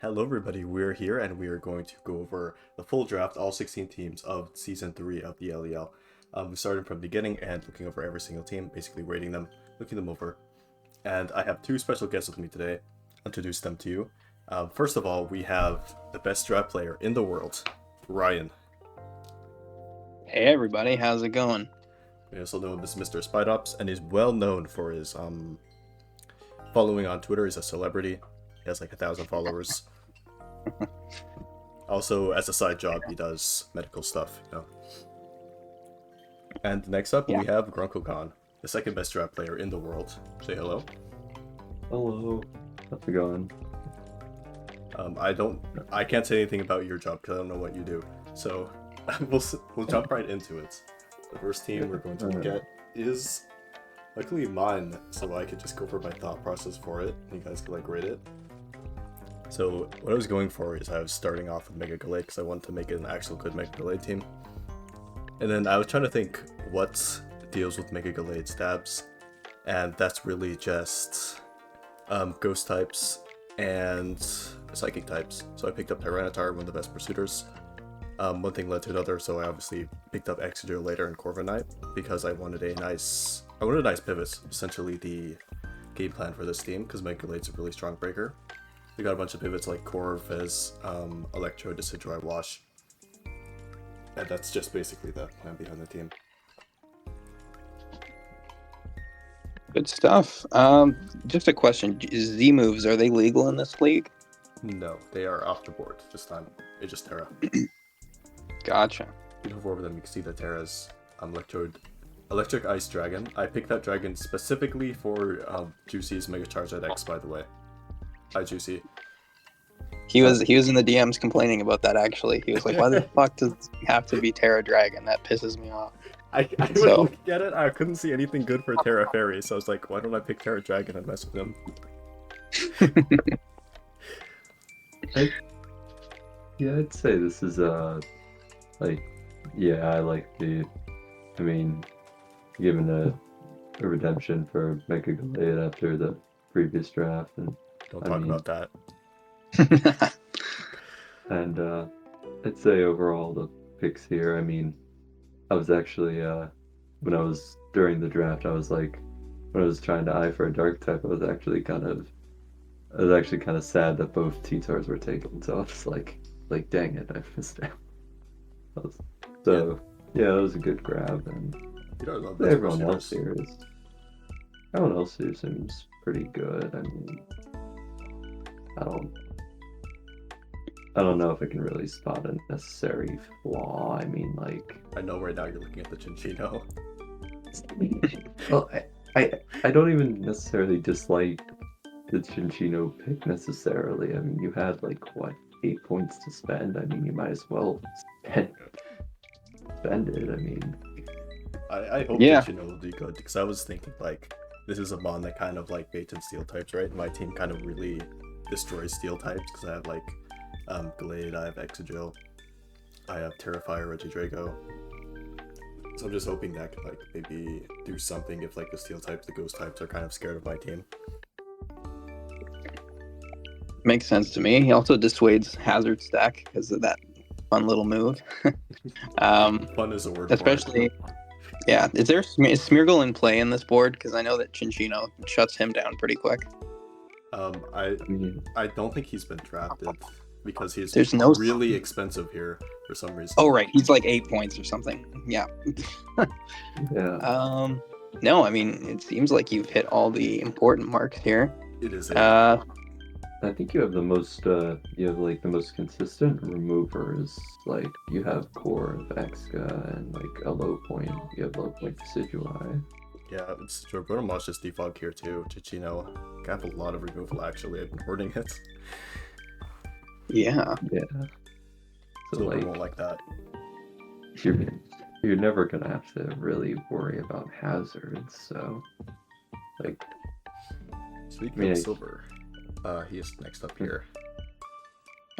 Hello, everybody. We're here and we are going to go over the full draft, all 16 teams of Season 3 of the LEL. We started from the beginning and looking over every single team, basically rating them, looking them over. And I have two special guests with me today. I'll introduce them to you. First of all, we have the best draft player in the world, Ryan. Hey everybody, how's it going? We also know him as Mr. Spidops, and he's well known for his following on Twitter. He's a celebrity. He has like 1,000 followers. Also, as a side job, he does medical stuff. And next up, we have Grunkle, the second best draft player in the world. Say hello. Hello. How's it going? I can't say anything about your job because I don't know what you do. So we'll jump right into it. The first team we're going to look at is luckily mine, so I could just go for my thought process for it. And you guys can rate it. So what I was going for is I was starting off with Mega Gallade because I wanted to make it an actual good Mega Gallade team. And then I was trying to think what deals with Mega Gallade stabs, and that's really just ghost types and psychic types. So I picked up Tyranitar, one of the best pursuiters. One thing led to another, so I obviously picked up Exegir later in Corviknight because I wanted a nice pivot, essentially the game plan for this team, because Mega Gallade's a really strong breaker. We got a bunch of pivots like Corvez, Electro, Decidueye, Wash. And that's just basically the plan behind the team. Good stuff. Just a question: Z moves, are they legal in this league? No, they are off the board this time. It's just Terra. Gotcha. If you hover over them, you can see the Terra's Electric Ice Dragon. I picked that dragon specifically for Juicy's Mega Charizard X, by the way. Hi, Juicy. He was in the DMs complaining about that. Actually, he was like, "Why the fuck does it have to be Terra Dragon? That pisses me off." I was looking at it. I couldn't see anything good for Terra Fairy, so I was like, "Why don't I pick Terra Dragon and mess with him?" I'd say this is I like given a redemption for Mega Gallade after the previous draft, and Don't talk about that. And I'd say overall the picks here. I was actually during the draft, when I was trying to eye for a dark type, I was actually kind of sad that both T-Tars were taken. So I was like, dang it, I missed out. That was a good grab, and everyone else here seems pretty good. I don't know if I can really spot a necessary flaw. I know right now you're looking at the Chinchino. Well, I don't even necessarily dislike the Chinchino pick necessarily. You had 8 points to spend. You might as well spend it. I hope Chinchino will do good, because I was thinking this is a mon that kind of bait and steel types, right? My team kind of really destroys steel types because I have Gallade, I have Exegil, I have Terrifier, Regidrago. So I'm just hoping that could maybe do something if the steel types, the ghost types are kind of scared of my team. Makes sense to me. He also dissuades Hazard Stack because of that fun little move. Fun is a word. Especially, yeah. Is Smeargle in play in this board? Because I know that Chinchino shuts him down pretty quick. I don't think he's been drafted because he's really expensive here for some reason. Oh right, he's 8 points or something. Yeah. Yeah. No, it seems like you've hit all the important marks here. It is. I think you have the most. You have the most consistent removers. You have core of Exca and a low point. You have low point Decidueye. Yeah, it's true. Rotomosh is default here too. Chinchino. I have a lot of removal actually. I've been hoarding it. Yeah. Yeah. So won't like that. You're never gonna have to really worry about hazards. So Speaking of silver, he is next up here.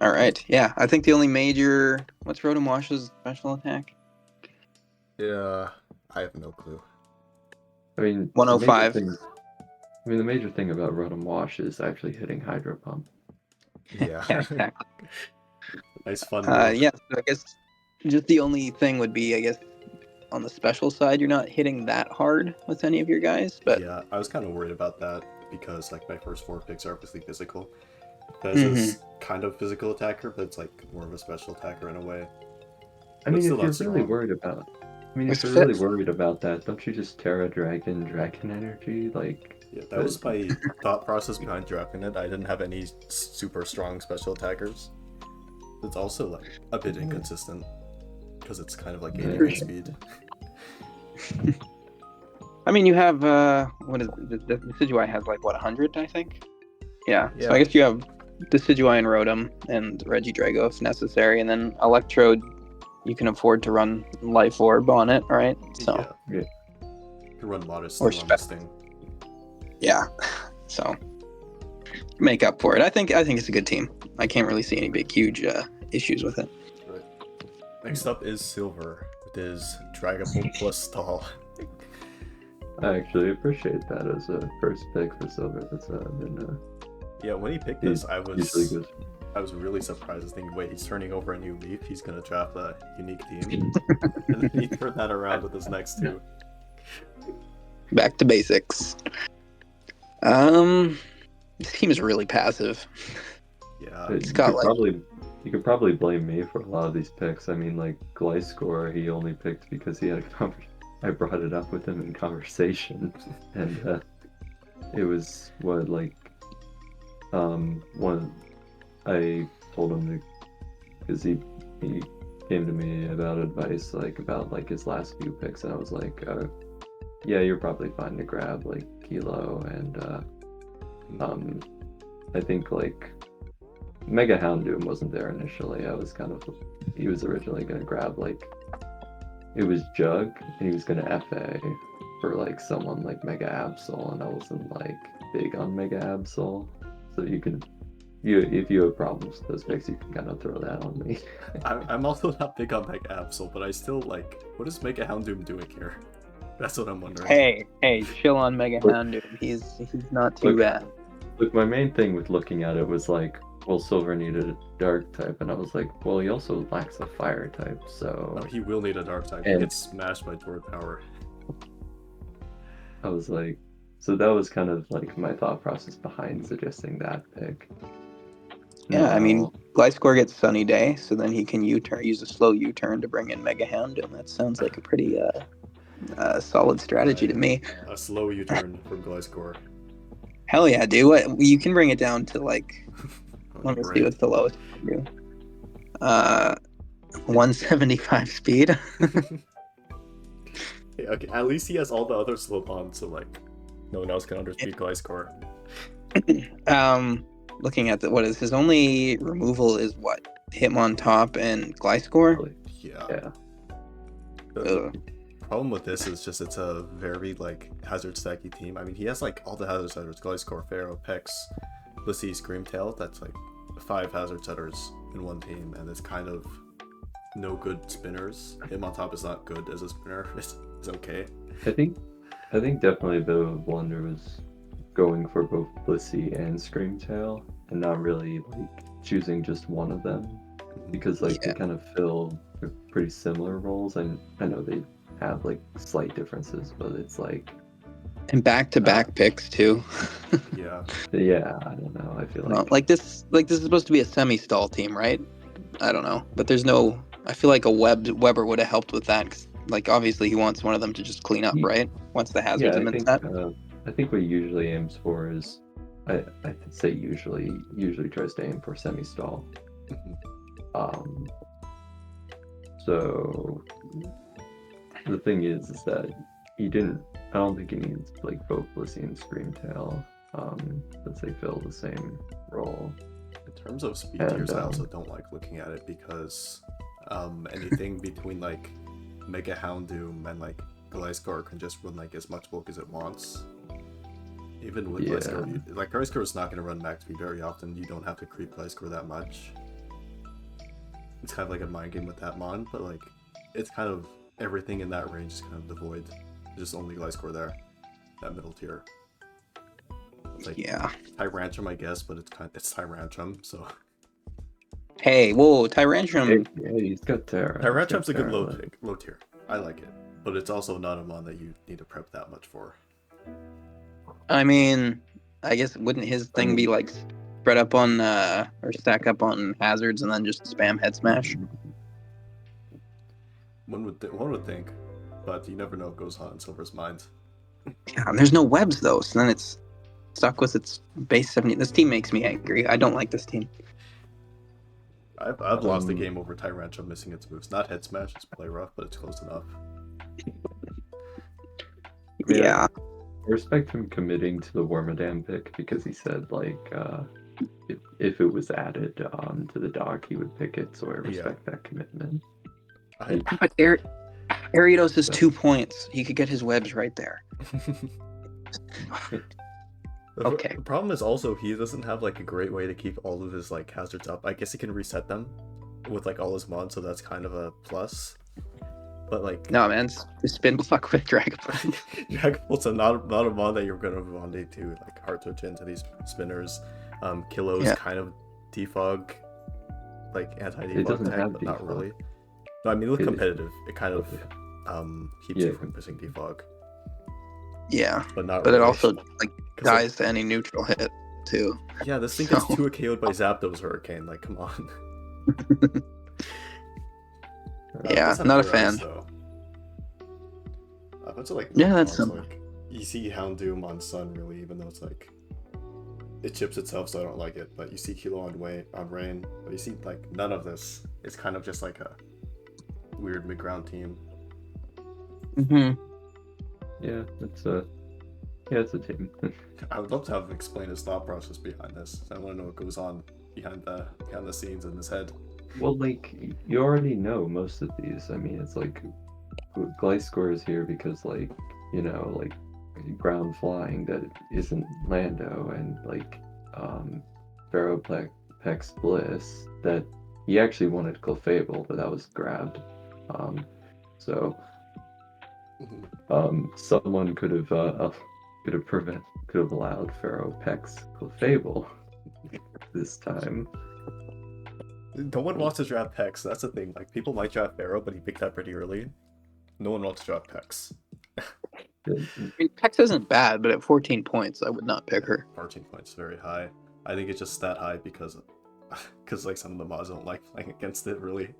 All right. Yeah, I think the only major. What's Rotomash's special attack? Yeah, I have no clue. 105. The major thing about Rotom Wash is actually hitting Hydro Pump. Yeah. Yeah, exactly. Nice fun move. Yeah, so I guess just the only thing would be, I guess, on the special side, you're not hitting that hard with any of your guys, but Yeah, I was kind of worried about that because like my first 4 picks are obviously physical. Bez Mhm. is kind of physical attacker, but it's like more of a special attacker in a way. I But mean, still if you're not really strong. worried about, I mean, With if you're really fit, worried about that, don't you just Terra Dragon Energy? Like, Yeah, that was my thought process behind drafting it. I didn't have any super strong special attackers. It's also like a bit inconsistent because it's kind of like ADV speed. I mean, you have what is it? The Decidueye has like what 100, I think. Yeah. So I Yeah. guess you have Decidueye and Rotom and Regidrago if necessary, and then Electrode. You can afford to run Life Orb on it, right? So Yeah. yeah. You can run Modest or Steam on this thing. yeah. So make up for it. I think it's a good team. I can't really see any big huge issues with it. Right. Next up is Silver with his Dragapult plus Stall. I actually appreciate that as a first pick for Silver. That's been Yeah, when he picked he this, I usually was goes. really surprised. I was thinking, wait, he's turning over a new leaf. He's gonna draft a unique team, and then he turned that around with his next two. Back to basics. This team is really passive. Yeah. It's got like You could probably blame me for a lot of these picks. I mean, like Gliscor, he only picked because he had I brought it up with him in conversation, and it was one I told him to, because he came to me about advice about his last few picks, and I was like, yeah, you're probably fine to grab like Kilo, and I think like Mega Houndoom wasn't there initially. He was originally gonna grab it was Jug, and he was gonna FA for like someone like Mega Absol, and I wasn't like big on Mega Absol, so if you have problems with those picks, you can kind of throw that on me. I'm also not big on Mega Absol, but I still like. What is Mega Houndoom doing here? That's what I'm wondering. Hey, chill on Mega Houndoom. He's not too bad. Look, my main thing with looking at it was like, well, Silver needed a Dark type, and I was like, well, he also lacks a Fire type, so No, he will need a Dark type. He gets smashed by Tord Power. I was like, so that was kind of like my thought process behind suggesting that pick. Yeah, I mean, Gliscor gets Sunny Day, so then he can use a slow U-turn to bring in Mega Houndoom. That sounds like a pretty solid strategy to me. A slow U-turn from Gliscor. Hell yeah, dude. What you can bring it down to like let me see Great. what's the lowest you can do. 175 speed. Okay, at least he has all the other slow bonds, so like no one else can underspeed Gliscor. Looking at what is his only removal is what? Hitmontop and Gliscor? Yeah. The problem with this is just it's a very like hazard stacky team. I mean, he has like all the hazard setters: Gliscor, Pharaoh, Pex, Blissey, Screamtail. That's like 5 hazard setters in one team, and it's kind of no good spinners. Hitmontop is not good as a spinner. It's okay. I think definitely a bit of a blunder was going for both Blissey and Screamtail, and not really like choosing just one of them, because like they kind of fill pretty similar roles, and I know they have like slight differences, but it's like and back-to-back picks too. Yeah, I don't know. I feel like this is supposed to be a semi-stall team, right? I don't know, but there's no. I feel like a Weber would have helped with that. 'Cause, like obviously he wants one of them to just clean up, right? Once the hazards have been set. I think what he usually aims for is, I say usually tries to aim for semi-stall. So the thing is that I don't think he needs like both Blissey and Screamtail, since they fill the same role. In terms of speed tiers, I also don't like looking at it because anything between like Mega Houndoom and like Gliscor can just run like as much bulk as it wants. Even with Gliscor, like Gliscor is not going to run max speed very often. You don't have to creep Gliscor that much. It's kind of like a mind game with that mon, but like it's kind of everything in that range is kind of devoid. There's just only Gliscor there, that middle tier. Like, Yeah. Tyrantrum, I guess, but it's Tyrantrum, so... Hey, whoa, Tyrantrum. Hey, he's got Terra. Tyrantrum's a good low tier. I like it. But it's also not a mon that you need to prep that much for. I mean, I guess wouldn't his thing be like spread up on or stack up on hazards and then just spam head smash? One would think, but you never know what goes on in Silver's mind. Yeah, and there's no webs though, so then it's stuck with its base 70. This team makes me angry. I don't like this team. I've lost the game over Tyrantrum missing its moves. Not head smash, it's play rough, but it's close enough. Yeah. I respect him committing to the Wormadam pick because he said like if it was added to the dock he would pick it, so I respect that commitment. But Ariados is 2 points. He could get his webs right there. Okay. The problem is also he doesn't have like a great way to keep all of his like hazards up. I guess he can reset them with like all his mods, so that's kind of a plus. But like no, man, spin block with Dragapult. Dragapult's not a mod that you're gonna want to like hard switch into these spinners. Kilo's kind of defog, like anti-defog tag, but not really. No, I mean look competitive. It kind of keeps you from missing defog. Yeah, but not. But really. It also like dies to any neutral hit too. Yeah, this thing gets 2 KO'd by Zapdos Hurricane. Like, come on. Yeah, not a fan. That's like you see Houndoom on Sun really, even though it's like it chips itself, so I don't like it. But you see Kilo on Rain, but you see like none of this. It's kind of just like a weird mid-ground team. Yeah, it's a team. I would love to have him explain his thought process behind this. I want to know what goes on behind the scenes in his head. Well, like, you already know most of these. I mean, it's like, Gliscor is here because, like, you know, like, ground flying that isn't Lando, and, like, Ferropex Bliss, that he actually wanted Clefable, but that was grabbed. Someone could have allowed Ferropex Clefable this time. No one wants to draft Pex. That's the thing. Like people might draft Pharaoh, but he picked that pretty early. No one wants to draft Pex. I mean, Pex isn't bad, but at 14 points, I would not pick her. 14 points, very high. I think it's just that high because like some of the mods don't like playing against it really.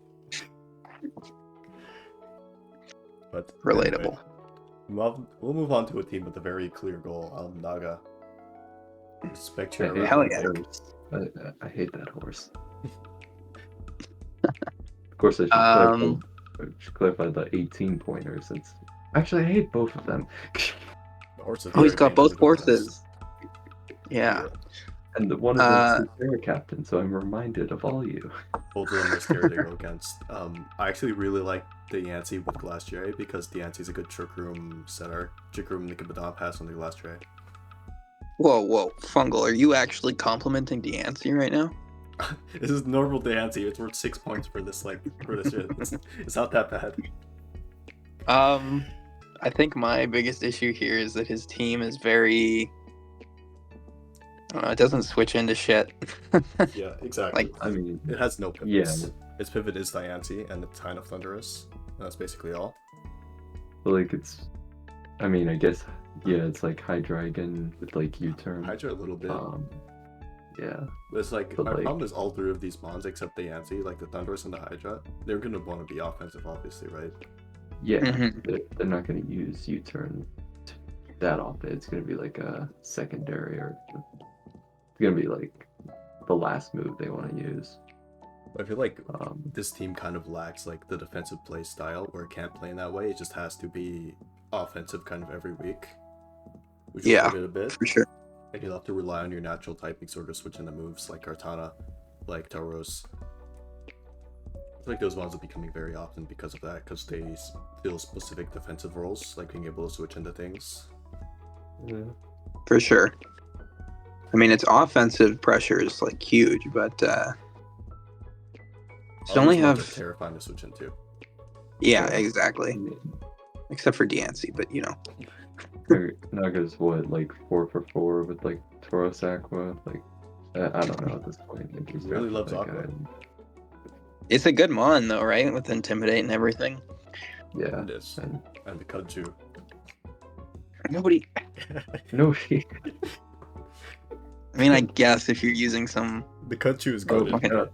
But relatable. Anyway, we'll move on to a team with a very clear goal. Naga. Spectre. Hell yeah. I hate that horse. Of course, I should clarify the 18 pointers. Actually, I hate both of them. He's got both horses. Yeah. And one of them is their captain, so I'm reminded of all you. Both of them are scary to go against. I actually really like the Yancey with Glastrier because the Yancey's a good Trick Room center. Trick Room Nikabadon pass on the Glastrier. Whoa, Fungal, are you actually complimenting Deancey right now? This is normal Deancey. It's worth 6 points for this shit. It's not that bad. I think my biggest issue here is that his team is very... I don't know, it doesn't switch into shit. Yeah, exactly. Like, I mean, it has no pivots. Yeah. Its pivot is Diancie, and it's kind of Thunderous. That's basically all. But like I mean, I guess, yeah, it's like Hydreigon with like U-turn. Hydra a little bit. Yeah. But it's like, my problem is all 3 of these mons except the Yancey, like the Thunderous and the Hydra, they're going to want to be offensive, obviously, right? Yeah, they're not going to use U-turn that often. It's going to be like a secondary, or it's going to be like the last move they want to use. I feel like this team kind of lacks like the defensive play style where it can't play in that way. It just has to be offensive kind of every week. Which is a bit. For sure. And you'll have to rely on your natural typing sort of switch into moves like Kartana, like Tauros. I feel like those ones are becoming very often because of that, because they fill specific defensive roles, like being able to switch into things. Yeah. For sure. I mean, its offensive pressure is like huge, but It's only have terrifying to switch into. Yeah, exactly. Except for Deancey, but you know. Naga's what, like 4 for 4 with like Tauros Aqua? Like, I don't know at this point. Like, he's Really drafted loves that Aqua. guy. It's a good mon though, right? With Intimidate and everything. Yeah. It is. And And the Kudzu. Nobody. no, he. I mean, I guess if you're using some. The Kudzu is Oh, good. fucking-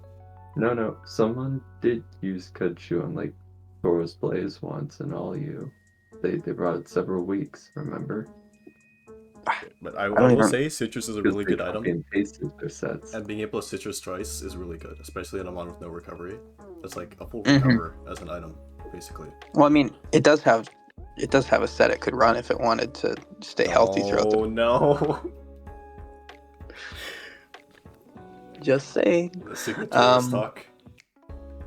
no. Someone did use Kudchu on like Tauros Blaze once, and all you. They brought it several weeks. Remember? But I don't will even- say Citrus is a Because really they good copy item. and pasted their sets. And being able to Citrus twice is really good, especially in a mon with no recovery. That's like a full Mhm. recover as an item, basically. Well, I mean, it does have a set it could run if it wanted to stay healthy throughout the. Oh no! Just say. The signature stock.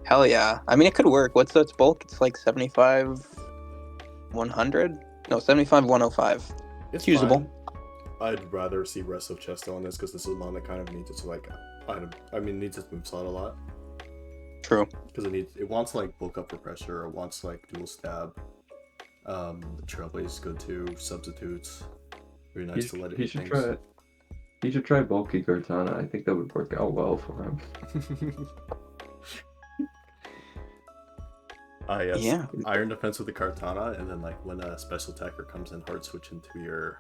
Hell yeah. I mean, it could work. What's its bulk? It's like 75, 100? No, 75, 105. It's usable. fine. I'd rather see Rest of Chesto on this because this is a mon that kind of needs its like item. I mean, needs its moveset a lot True. because it wants to like bulk up for pressure. It wants to like dual stab. The Trailblaze is good too. Substitutes. Very nice to let it He hit should things. try. He should try bulky Cortana. I think that would work out well for him. Yes. Yeah. Iron defense with the Kartana, and then like when a special attacker comes in, hard switch into your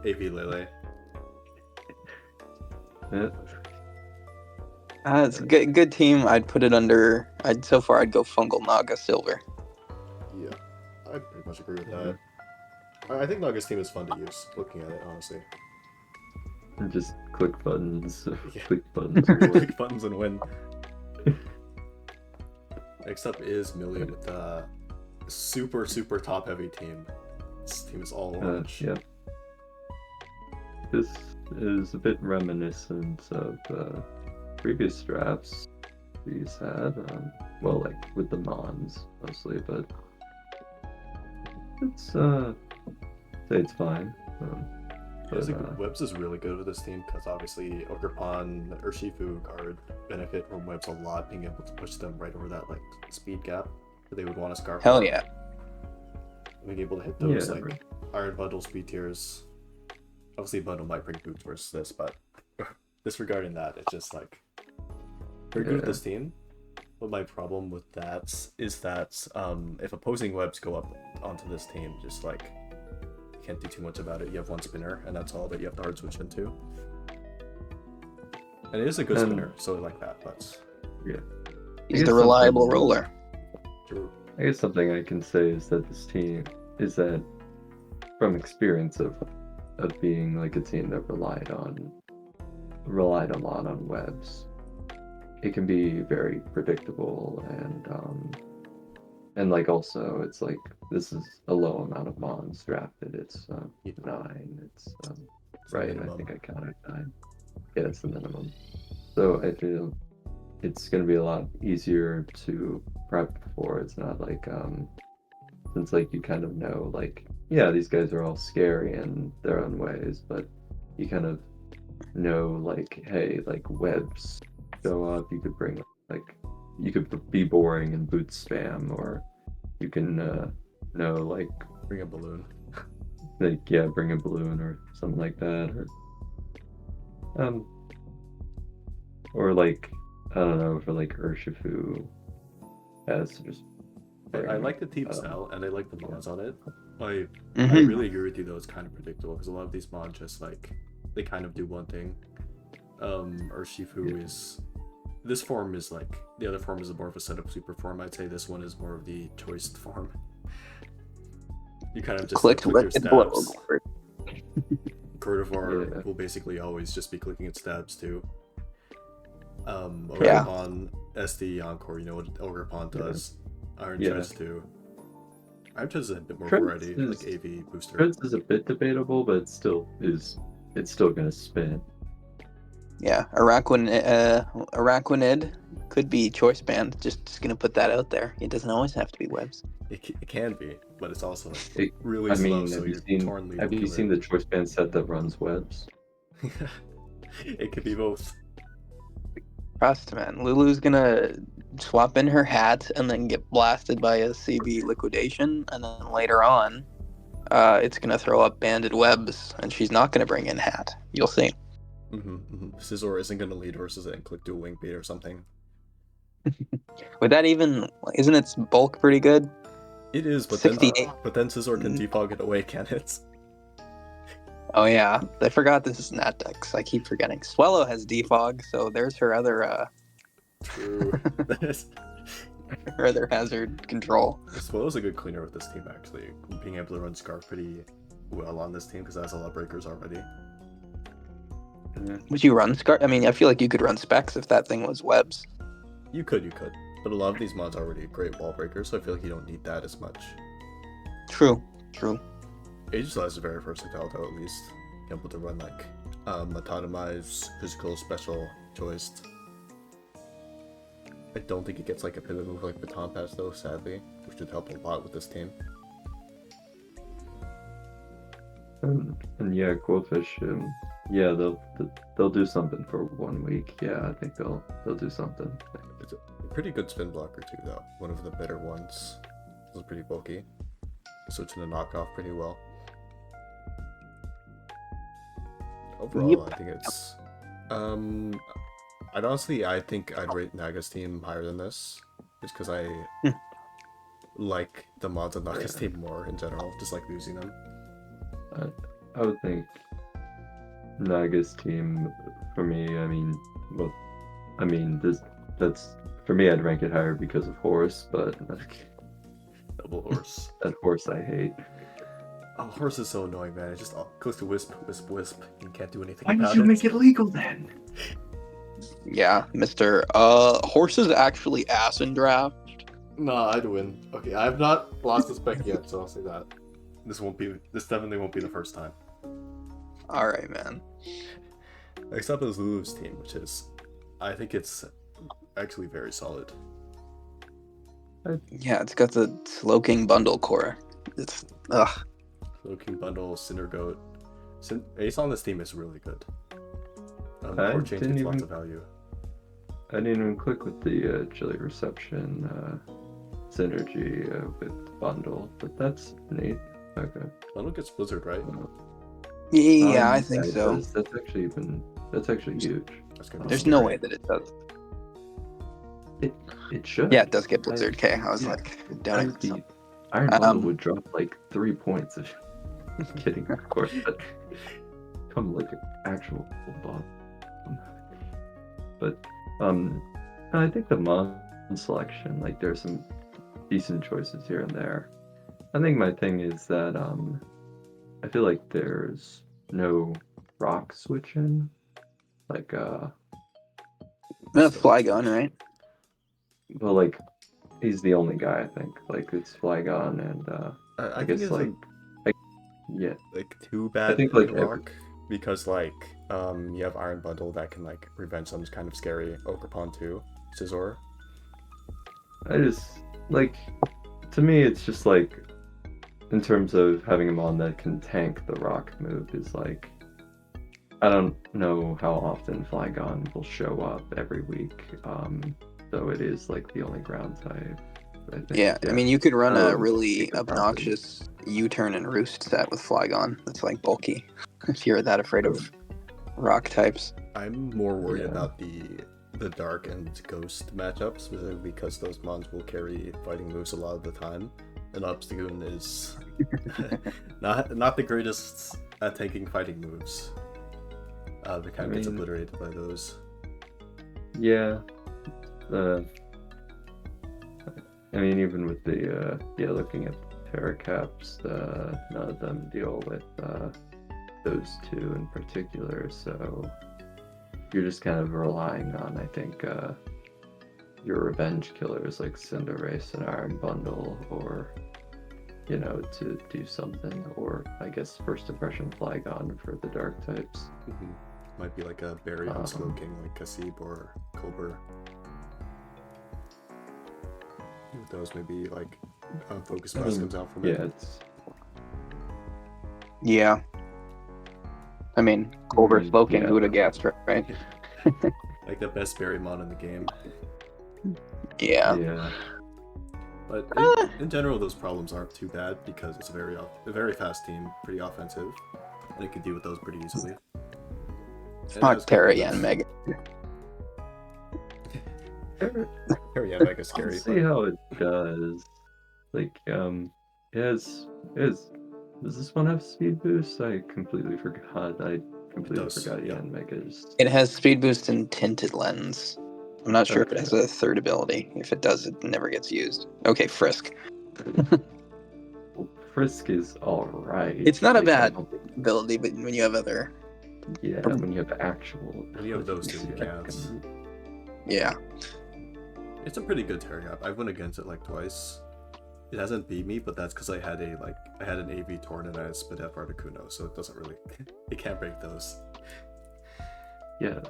AV Lele. Yeah. It's a good team. I'd put it under. So far I'd go Fungal, Naga, Silver. Yeah, I pretty much agree with that. I think Naga's team is fun to use. Looking at it, honestly. And just click buttons. Yeah. Click buttons. Click buttons and win. Next up is Milli with a super top heavy team. This team is all orange. Yeah. This is a bit reminiscent of previous drafts these had. Well, like with the Mons mostly, but it's say it's fine. Webs is really good with this team because obviously Ogerpon or Shifu card benefit from Webs a lot, being able to push them right over that like speed gap that they would want to scarf. Hell yeah. Being able to hit those Yeah, like right. Iron Bundle speed tiers. Obviously Bundle might bring boots versus this, but disregarding that, it's just like very good with Yeah. this team. But my problem with that is that if opposing Webs go up onto this team, just like can't do too much about it. You have one spinner, and that's all that you have to hard switch into. And it is a good spinner, so I like that. But Yeah. He's guess the reliable something- roller. true. I guess something I can say is that this team is that from experience of being like a team that relied a lot on webs, it can be very predictable and like also it's like this is a low amount of mons drafted. It's 9. It's right. I minimum. think I counted 9. Yeah, it's the minimum. So I feel it's gonna be a lot easier to prep for. It's not like since like you kind of know like yeah, these guys are all scary in their own ways, but you kind of know like hey, like webs show up, you could bring like you could be boring and boot spam, or you can know like Bring a balloon. bring a balloon or something like that, or like I don't know, for like Urshifu has to just I like the team style, and I like the mods on it. I Mhm. really agree with you though. It's kind of predictable because a lot of these mods just like they kind of do one thing. Urshifu is this form is like the other form is more of a setup super form. I'd say this one is more of the choiced form. You kind of just Click your lick and blow. stabs. Gardevoir Yeah. will basically always just be clicking its stabs too. Yeah. Ogerpon, SD Encore, you know what Ogerpon does. Iron Yeah. Chest too. Iron Chest is a bit more Treads variety, is- like AV booster. Treads is a bit debatable, but it's still gonna spin. Yeah, Araquanid could be choice band. Just gonna put that out there. It doesn't always have to be webs. It can be, but it's also It- really I slow, mean, so have you you're seen torn the choice band set that runs webs? It could be both. Trust, man. Lulu's gonna swap in her hat and then get blasted by a CB liquidation, and then later on, it's gonna throw up banded webs, and she's not gonna bring in Hat. You'll see. Scizor isn't gonna lead versus it and click do a wing bait or something. Would that even? Isn't its bulk pretty good? It is, but 68. then Scizor can defog it away, can it? Oh yeah, I forgot this is Nat Dex. I keep forgetting. Swellow has defog, so there's her other True. her other hazard control. Swellow's a good cleaner with this team, actually. Being able to run Scarf pretty well on this team because it has a lot of breakers already. Would you run Scar? I mean, I feel like you could run Specs if that thing was webs. You could. But a lot of these mods are already great wall breakers, so I feel like you don't need that as much. True. Aegislash is very versatile, though, at least. Able to run, like, Autotomize, Physical, Special, Choice. I don't think it gets, like, a pivot move like Baton Pass, though, sadly, which would help a lot with this team. And yeah, Quillfish, yeah, they'll do something for 1 week. Yeah, I think they'll do something. It's a pretty good spin blocker, too, though. One of the better ones. This is pretty bulky. Switching the knockoff pretty well. Overall, Yep. I think it's... I think I'd rate Naga's team higher than this. Just because I like the mods on Naga's team more in general. Just like losing them. I would think Naga's team, for me, that's for me, I'd rank it higher because of Horse, but Double Horse. that Horse I hate. Oh, Horse is so annoying, man. It just goes to Wisp, and can't do anything Why about did you it. make it illegal then? Yeah, Mr. Horse is actually ass in draft. Nah, I'd win. Okay, I have not lost the spec yet, so I'll say that. This definitely won't be the first time. Alright, man. Except as Lulu's team, which is, I think it's actually very solid. Yeah, it's got the Slowking bundle core. It's Cloaking Bundle, Cindergoat. Ace on this team is really good. I Core change didn't gets lots even- of value. I didn't even click with the Chili Reception synergy with Bundle, but that's neat. Okay. Bundle gets Blizzard, right? Yeah, I think it so. does. That's actually huge. That's gonna be There's no scary. way that it does. It should. Yeah, it does get Blizzard K. I was like, doubting I'd be- myself. Iron Bundle would drop like 3 points. If kidding, of course, but come like an actual boss. But I think the mon selection, like there's some decent choices here and there. I think my thing is that I feel like there's no rock switching. Like Flygon, right? well, like he's the only guy I think. Like it's Flygon and I I think guess it's like yeah. like too bad think, like like, rock because like you have Iron Bundle that can like prevent some kind of scary Okerpon too. Scizor. I just like to me it's just like in terms of having him on that can tank the rock move is like I don't know how often Flygon will show up every week. So it is like the only ground type. I think, Yeah, I mean, you could run a really think about obnoxious U-turn and roost set with Flygon. That's like bulky. If you're that afraid of rock types. I'm more worried Yeah. about the Dark and Ghost matchups, specifically because those mons will carry fighting moves a lot of the time, and Obstagoon is not the greatest at taking fighting moves. The kind of gets obliterated by those. Yeah. I mean, even with the looking at Paracaps, none of them deal with those two in particular. So you're just kind of relying on, I think, your revenge killers like Cinderace and Iron Bundle, or to do something, or I guess first impression Flygon for the dark types. Might be like a Barry on Slowking, like Kasib or Colbur. With those, maybe like Focus Blast comes out from it. Yeah, it's Yeah. I mean, Culver Slowking, yeah. who would have guessed, right? Like the best Barry mon in the game. Yeah. yeah. But in general, those problems aren't too bad because it's a very fast team, pretty offensive, and it can deal with those pretty easily. Fuck Terra and Mega. Terra and Mega scary. I'll see how it does. Like, does this one have speed boost? I completely forgot. I completely forgot Yan Mega's. It has speed boost and tinted lens. I'm not sure if it has a third ability. If it does, it never gets used. Okay, Frisk. Frisk is alright. It's not a bad ability, but when you have other... Yeah, when you have actual... When you have those two, you can't. Yeah. It's a pretty good Terra. I've went against it like twice. It hasn't beat me, but that's because I had an AV Torn and I had Spidops Articuno, so it doesn't really... It can't break those. Yeah.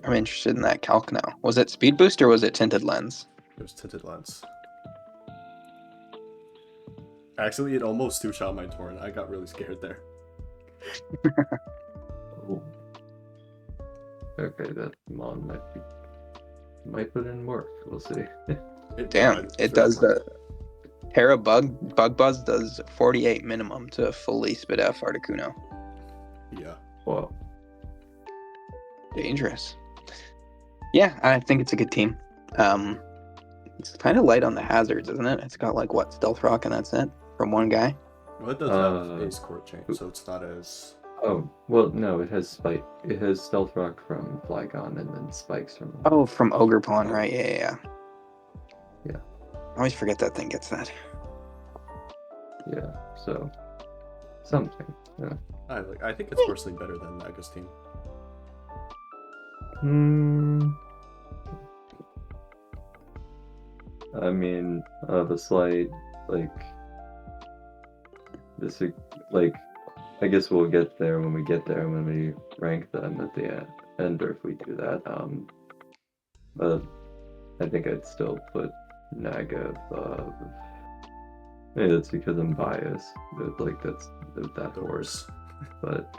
I'm interested in that calc now. Was it speed boost or was it tinted lens? It was tinted lens. Actually, it almost two-shot my Torn. I got really scared there. Oh. Okay, that Mon might put in work. We'll see. It does the Terra Bug Buzz does 48 minimum to fully Spidops Articuno. Yeah. Wow. Dangerous. Yeah, I think it's a good team. It's kind of light on the hazards, isn't it? It's got like what, Stealth Rock and that's it from one guy. Well, it does have Ace Court Chain, so it's not as... Oh, well, no, it has Spike. It has Stealth Rock from Flygon and then Spikes from... Oh, from Ogerpon, right? Yeah. Yeah. I always forget that thing gets that. Yeah, so... Something, yeah. I think it's personally better than Naga's team. I mean, the slight, I guess we'll get there when we get there, when we rank them at the end, or if we do that. But I think I'd still put Naga above. Maybe that's because I'm biased, but that's that horse. But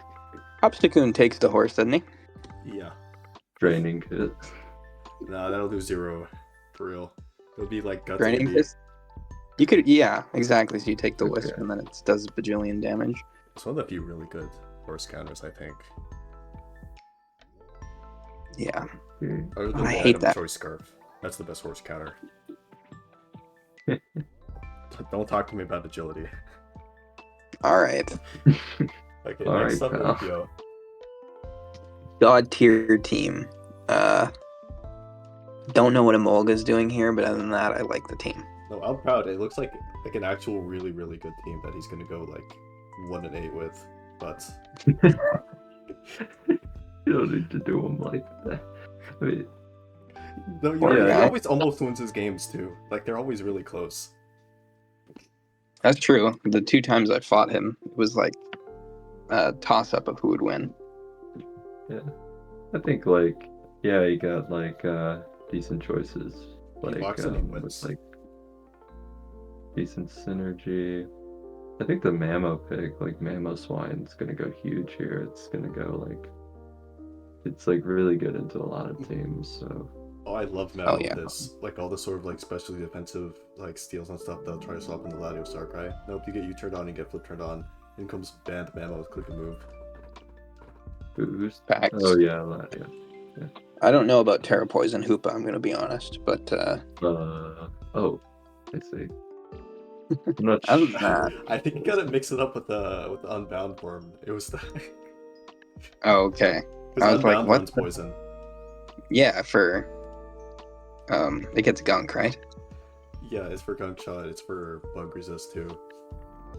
Obstacoon takes the horse, doesn't he? Yeah. Draining Kit. Nah, that'll do 0 for real. It'll be like Guts. Draining Kit? You could, yeah, exactly. So you take the Wisp and then it does bajillion damage. It's one of the few really good horse counters, I think. Yeah. Other than I hate that. Choice Scarf. That's the best horse counter. Don't talk to me about agility. Alright. Okay, All next right, up, pal. Yo. God tier team. Don't know what Emolga's doing here, but other than that, I like the team. No, I'm proud. It looks like an actual really, really good team that he's gonna go 1-8 with. But You don't need to do them like that. I mean, no, he always almost wins his games too. They're always really close. That's true. The 2 times I fought him, it was like a toss-up of who would win. yeah. I think he got decent choices. He walks and he wins. With decent synergy. I think the Mamo pick, Mamo Swine's gonna go huge here. It's gonna go it's really good into a lot of teams, so. Oh, I love Mamo with this. All the sort of specially defensive steals and stuff they'll try to swap in the Latiosar guy. Nope, you get U turned on, you get flip turned on. In comes banned Mamo with click and move. Boost. Facts. Oh yeah. I don't know about Terra Poison Hoopa, I'm gonna be honest, but oh, I see. I'm not other sure. than that, I think you gotta mix it up with the Unbound form. It was the oh, okay. I was like, Unbound what? runs poison. Yeah, for it gets gunk, right? Yeah, it's for gunk shot. It's for bug resist too.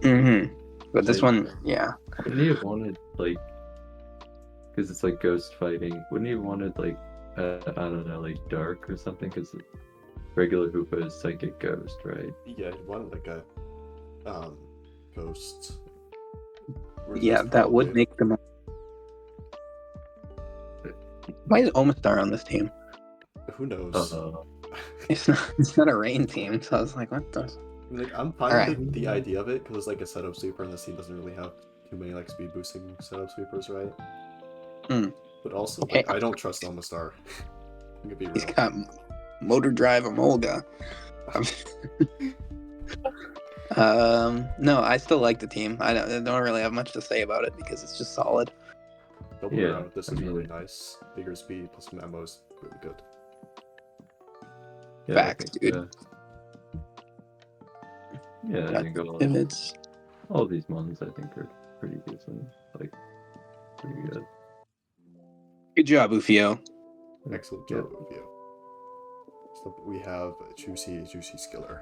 Mm-hmm. But this one, yeah. Wouldn't he have wanted because it's ghost fighting? Wouldn't he have wanted I don't know, dark or something? Because regular Hoopa is psychic ghost, right? Yeah, he wanted a ghost. Yeah, that would make them. Why is Omastar on this team? Who knows? It's not a rain team, so I was like, what the? I'm fine with the idea of it because it's a setup sweeper, and this team doesn't really have too many speed boosting setup sweepers, right? Mm. But also, Okay. I don't trust Omastar. I'm gonna be real. Motor Drive Emolga. No, I still like the team. I don't really have much to say about it because it's just solid. Double Yeah, around with this I is mean- really nice. Bigger speed plus some ammo is really good. Yeah, Facts, dude. I think Pivots. all these ones I think are pretty decent. Like, pretty good. Good job, Ufio. Excellent Yeah. job, Uvio. So we have Juiicy Skiller.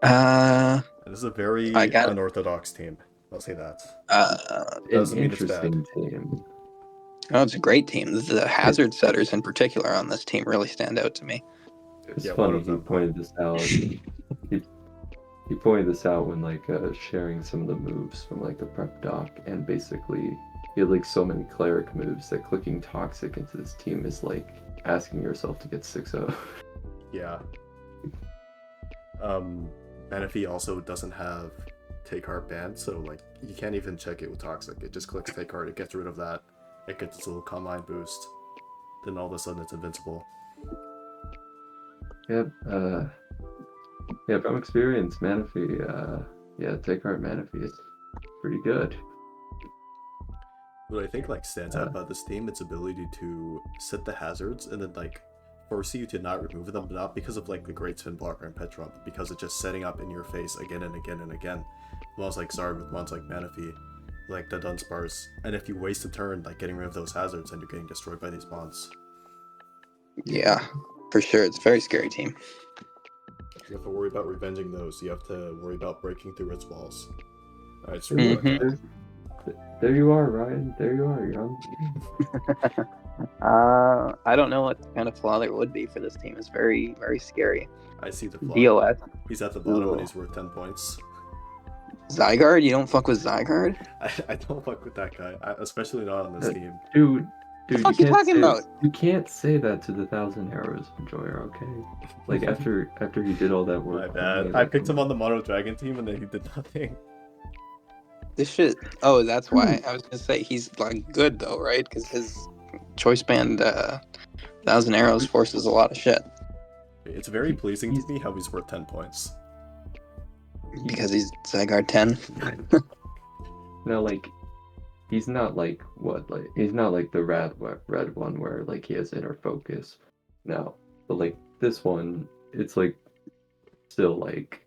Uh, And this is a very I got it. unorthodox team. I'll say that. An Doesn't mean it's bad. interesting team. Oh, it's a great team. The hazard setters in particular on this team really stand out to me. It's Yeah, one funny of he them. pointed this out. he pointed this out when like sharing some of the moves from like the prep doc, and basically he had like so many cleric moves that clicking toxic into this team is like asking yourself to get 6-0. Yeah. Manaphy also doesn't have take heart banned, so like you can't even check it with toxic. It just clicks take heart, it gets rid of that, it gets its little combine boost, then all of a sudden it's invincible. Yep. Yeah, from experience, Manaphy, take heart Manaphy is pretty good. What I think like stands out about this team, its ability to set the hazards and then like force you to not remove them, not because of like the great spin blocker and Petron, but because it's just setting up in your face again and again and again. Almost like Zard with ones like Manaphy, like the Dunsparce, and if you waste a turn like getting rid of those hazards, then you're getting destroyed by these mons. Yeah, for sure. It's a very scary team. You have to worry about revenging those. You have to worry about breaking through its walls. Alright, so Mhm. There you are, Ryan. There you are, young. I don't know what kind of flaw there would be for this team. It's very, very scary. I see the flaw. DOS. He's at the bottom Ooh. and he's worth 10 points. Zygarde? You don't fuck with Zygarde? I don't fuck with that guy, especially not on this team. Dude, The fuck you talking about? You can't say that to the 1,000 Arrows Enjoyer, okay? Like after he did all that work. My bad. I picked him on the Mono Dragon team and then he did nothing. This shit. Oh, that's why. I was gonna say he's like good though, right? Because his choice band 1,000 Arrows forces a lot of shit. It's very pleasing to me how he's worth 10 points. Because he's Zygarde 10. No, like he's not like he's not like the red one where like he has inner focus. No, but like this one, it's like still like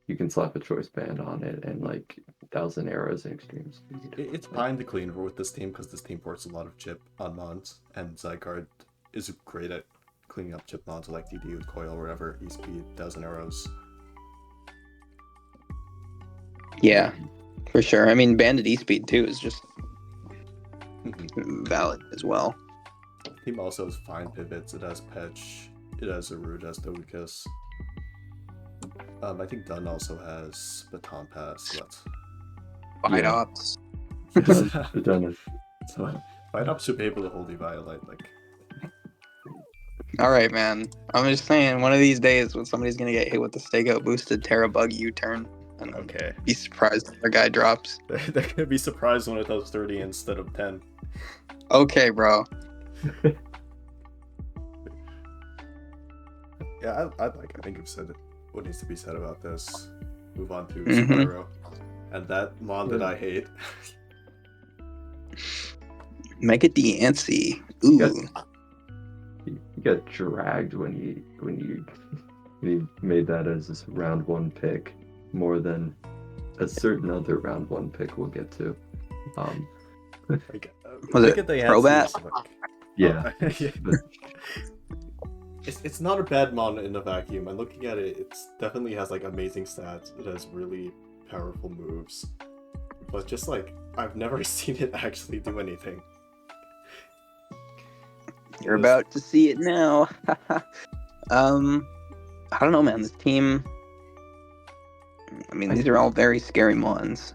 you can slap a choice band on it and like 1,000 arrows in extreme speed. It's fine to clean with this team because this team ports a lot of chip on mons, and Zygarde is great at cleaning up chip mons like DD with Coil or whatever, E-Speed, 1,000 arrows. Yeah, for sure. I mean, Bandit E-Speed too is just valid as well. Team also has fine pivots. It has Petch. It has Arude, it has Togekiss. I think Dunn also has Baton Pass. So that's Spidops. so Fight should be able to hold Eviolite. Like, All right, man. I'm just saying, one of these days when somebody's gonna get hit with the stake out boosted Terra Bug U-turn, and okay, be surprised if their guy drops. they're gonna be surprised when it does 30 instead of 10. Okay, bro. Yeah, I think I've said what needs to be said about this. Move on to Mhm. Spyro. And that mon that I hate. Mega Diancie. Ooh. He got dragged when he made that as this round one pick, more than a certain other round one pick we'll get to. Like, Was look it at the Crobat? answers, like- Yeah. Yeah. It's not a bad mon in a vacuum, and looking at it, it definitely has like amazing stats. It has really powerful moves, but just like I've never seen it actually do anything. You're about to see it now. I don't know, man. This team. I mean, these are all very scary mons.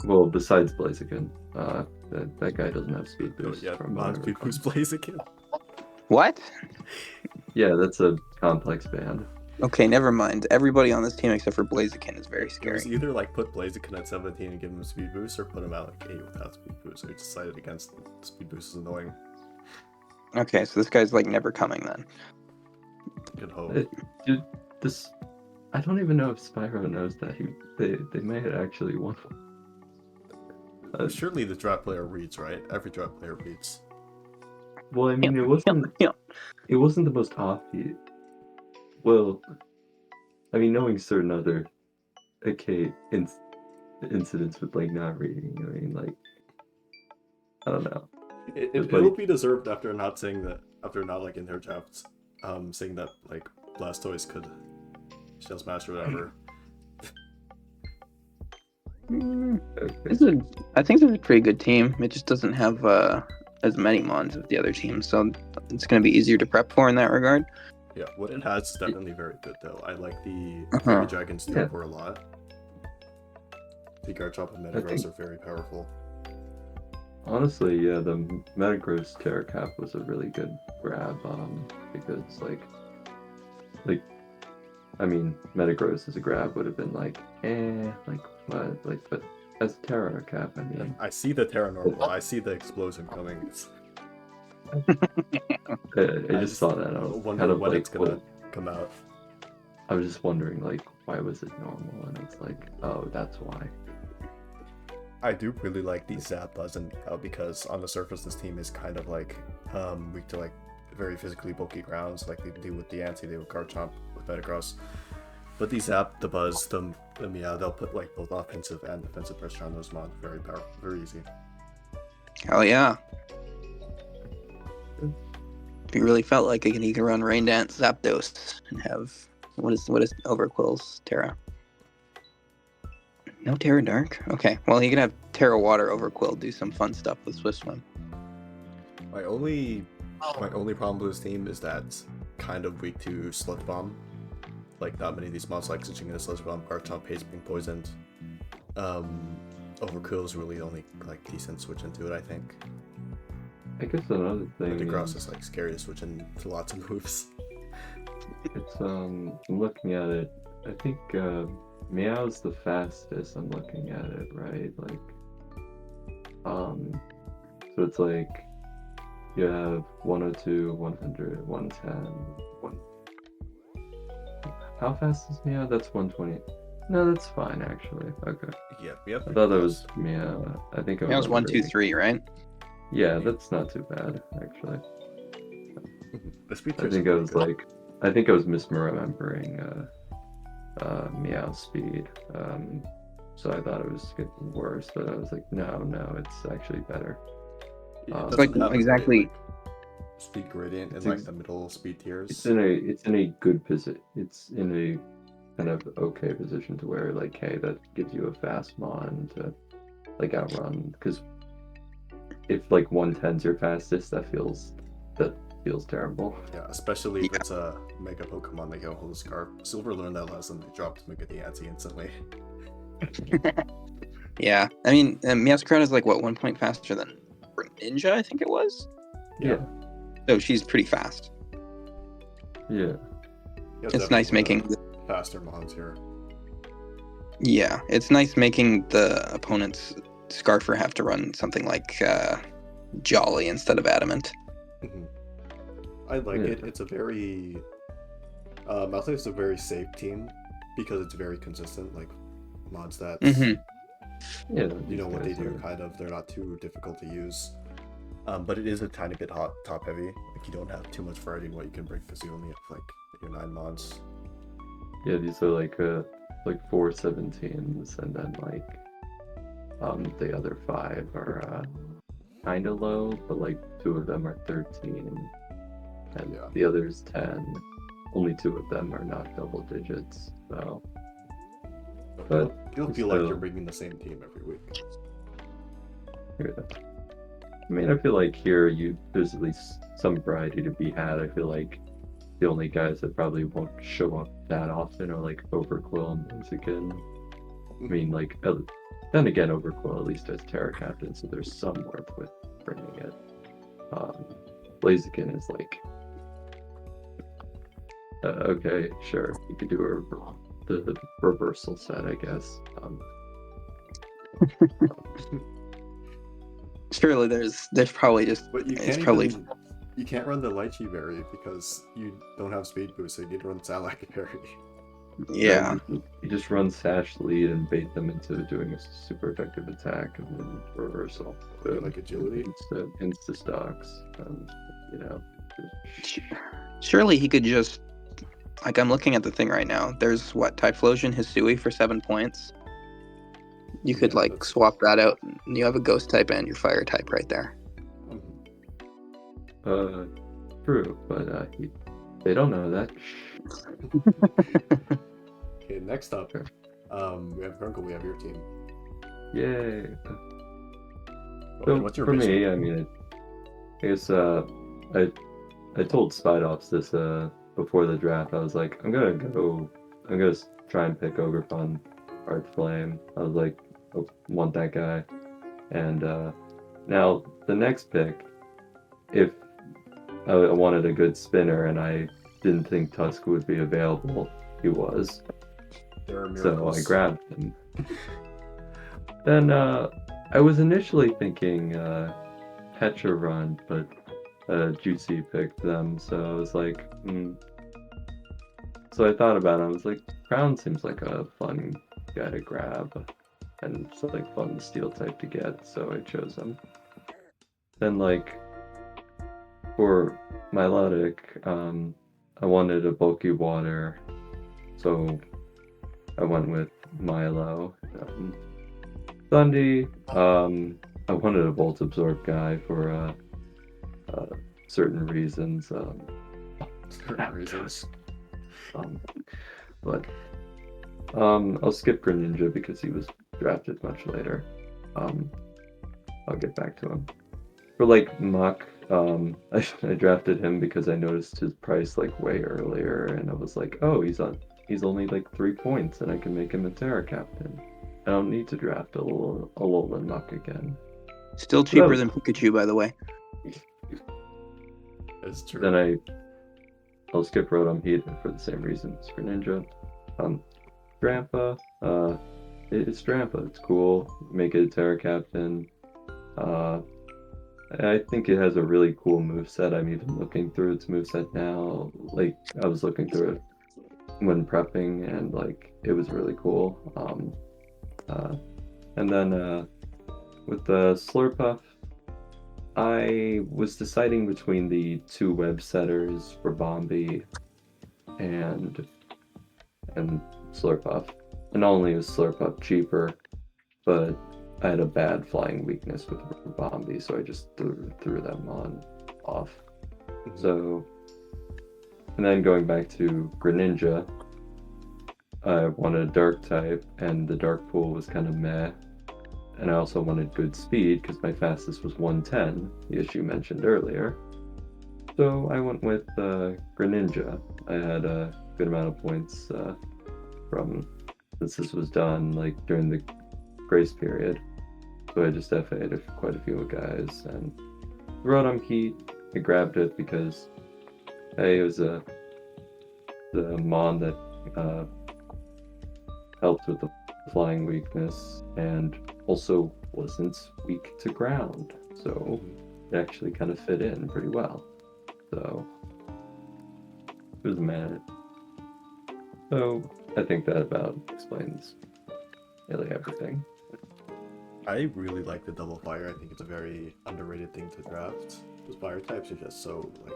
Well, besides Blaziken, that guy doesn't have speed boost. Yeah, from mon what I speed recall. boost Blaziken. What? Yeah, that's a complex band. Okay, never mind. Everybody on this team except for Blaziken is very It scary. was either like put Blaziken at 17 and give him a speed boost, or put him at like 8 without speed boost. So he decided against it. Speed boost is annoying. Okay, so this guy's like never coming then. Good hope. Dude, this. I don't even know if Spyro knows that they may have actually won. Surely the draft player reads, right? Every draft player reads. Well, I mean, it wasn't the most obvious. Well, I mean, knowing certain other incidents with like not reading. I mean, like, I don't know. It'll be deserved after not saying that, after not like in their drafts, saying that like Blastoise could Shell Smash or whatever. I think this is a pretty good team. It just doesn't have as many mons as the other teams, so it's going to be easier to prep for in that regard. Yeah, what it has is definitely very good though. I like the Uh-huh. Dragon Stupor a lot. The Garchomp and Metagross are very powerful. Honestly, yeah, the Metagross Terracap was a really good grab, because like, I mean, Metagross as a grab would have been like, like what, like, but as a Terracap, I mean, I see the Terra Normal. I see the explosion coming. I just saw that. I was wonder kind of when like, it's gonna come out. I was just wondering, like, why was it normal? And it's like, oh, that's why. I do really like the Zap Buzz and because on the surface this team is kind of like weak to like very physically bulky grounds, like they do with the Anti, they with Garchomp, with Metagross. But the Zap, the Buzz, the Meow, they'll put like both offensive and defensive pressure on those mons. Very powerful, very easy. Hell yeah. If you really felt like he could run Rain Dance, Zapdos, and have what is Overquill's Terra? No Terra Dark? Okay. Well, he can have Terra Water Overquill, do some fun stuff with Swift Swim. My only problem with this team is that it's kind of weak to Sludge Bomb. Like not many of these mons like switching into Sludge Bomb. Garchomp hates being poisoned. Overquill is really the only like decent switch into it, I think. I guess another thing. Metagross is like scary to switch into lots of moves. It's I'm looking at it. I think Meow's the fastest. I'm looking at it, right? Like, so it's like you have 102, 100, 110, 1. How fast is Meow? That's 120. No, that's fine actually. Okay. Yeah, we have. I thought that was Meow. I think That was 1, 2, 3, right? Yeah, that's not too bad actually. The speed I think I was like, I think I was misremembering Meow speed. So I thought it was getting worse, but I was like, no, it's actually better. It's like exactly speed gradient in like the middle speed tiers. It's in a good position. It's in a kind of okay position to where like, hey, that gives you a fast mon to like outrun. Because if like 110's your fastest, that feels terrible. Yeah, especially if it's a Mega Pokemon that can hold a Scarf. Silver learned that lesson. They dropped Mega the Anti instantly. Yeah, I mean, Meowscarada is like what 1 point faster than Ninja, I think it was. Yeah. So she's pretty fast. Yeah. It's nice making faster mons here. Yeah, it's nice making the opponent's Scarfer have to run something like Jolly instead of Adamant. Mm-hmm. I like it. It's a very I'll say it's a very safe team because it's very consistent. Like mods that yeah, you know what they do, kind of. They're not too difficult to use. But it is a tiny bit top heavy. Like you don't have too much variety in what you can bring because you only have like your 9 mods. Yeah, these are like 4 17s, and then like the other 5 are kind of low, but like 2 of them are 13, and the others 10. Only 2 of them are not double digits, so. But you'll feel like you're bringing the same team every week. Yeah. I mean, I feel like here there's at least some variety to be had. I feel like the only guys that probably won't show up that often are like Overquill and Blaziken. I mean, like, then again, Overquill at least has Terra Captain, so there's some worth with bringing it. Blaziken is like, okay, sure, you could do the reversal set, I guess. Surely there's probably just But you it's can't probably even You can't run the Lychee Berry because you don't have Speed Boost, so you need to run Salac Berry. Yeah. You just run Sash Lead and bait them into doing a super effective attack and then reversal. Like Agility? Insta stocks. You know. Surely he could just, like, I'm looking at the thing right now. There's what, Typhlosion, Hisui for 7 points. You could like swap that out, and you have a Ghost type and your Fire type right there. True, but they don't know that. Okay, next up, we have Grunkle. We have your team. Yay! So what's your for vision? me, I mean, I guess I told Spidops this before the draft. I was like, I'm gonna try and pick Ogerpon, Heart Flame. I was like, I want that guy. And now the next pick, if I wanted a good spinner and I didn't think Tusk would be available, he was. So I grabbed him. Then I was initially thinking Petra Run, but Juiicy picked them, so I was like, So I thought about it. I was like, Crown seems like a fun guy to grab, and it's like fun steel type to get, so I chose him. Then like for Milotic, I wanted a bulky water, so I went with Milo. Thundy, I wanted a Volt Absorb guy for certain reasons. Certain reasons. But I'll skip Greninja because he was drafted much later. I'll get back to him. For like Muck, I drafted him because I noticed his price like way earlier, and I was like, oh, he's only like 3 points, and I can make him a Terra Captain. I don't need to draft a Alolan Muck again. Still cheaper than Pikachu, by the way. That's true. Then I'll skip Rotom Heat for the same reasons for Ninja. Drampa, it's Drampa. It's cool. Make it a Terra Captain. I think it has a really cool moveset. I'm even looking through its moveset now. Like, I was looking through it when prepping, and like, it was really cool. And then with the Slurpuff, I was deciding between the 2 web setters for Bombi and Slurpuff. And not only is Slurpuff cheaper, but I had a bad flying weakness with Bombi, so I just threw them off. So, and then going back to Greninja, I wanted a Dark type, and the Dark Pool was kind of meh. And I also wanted good speed because my fastest was 110, the issue mentioned earlier. So I went with Greninja. I had a good amount of points since this was done like during the grace period. So I just FA'd quite a few guys, and Rotom Heat, I grabbed it because it was the Mon that helped with the flying weakness and also wasn't weak to ground, so it actually kind of fit in pretty well. So it was a man. So I think that about explains nearly everything. I really like the double fire. I think it's a very underrated thing to draft. Those fire types are just so like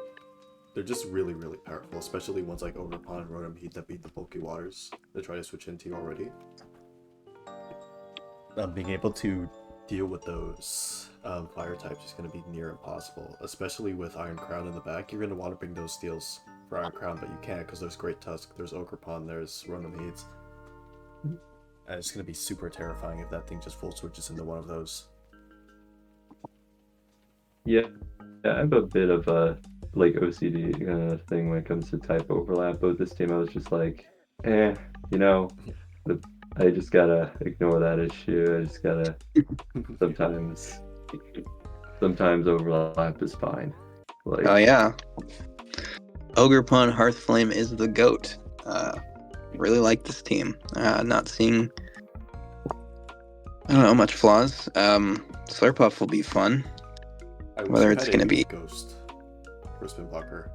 they're just really, really powerful, especially ones like Ogerpon and Rotom Heat that beat the bulky waters that try to switch into you already. Being able to deal with those fire types is going to be near impossible, especially with Iron Crown in the back. You're going to want to bring those steals for Iron Crown, but you can't because there's Great Tusk, there's Ogerpon, there's Rotom Heat. And it's going to be super terrifying if that thing just full switches into one of those. Yeah, I have a bit of a like OCD thing when it comes to type overlap, but with this team I was just like, I just gotta ignore that issue. I just gotta sometimes overlap is fine. Like, Oh yeah, Ogerpon Hearthflame is the GOAT. Really like this team. Not seeing, I don't know, much flaws. Slurpuff will be fun. Whether it's gonna be Ghost. for spin blocker.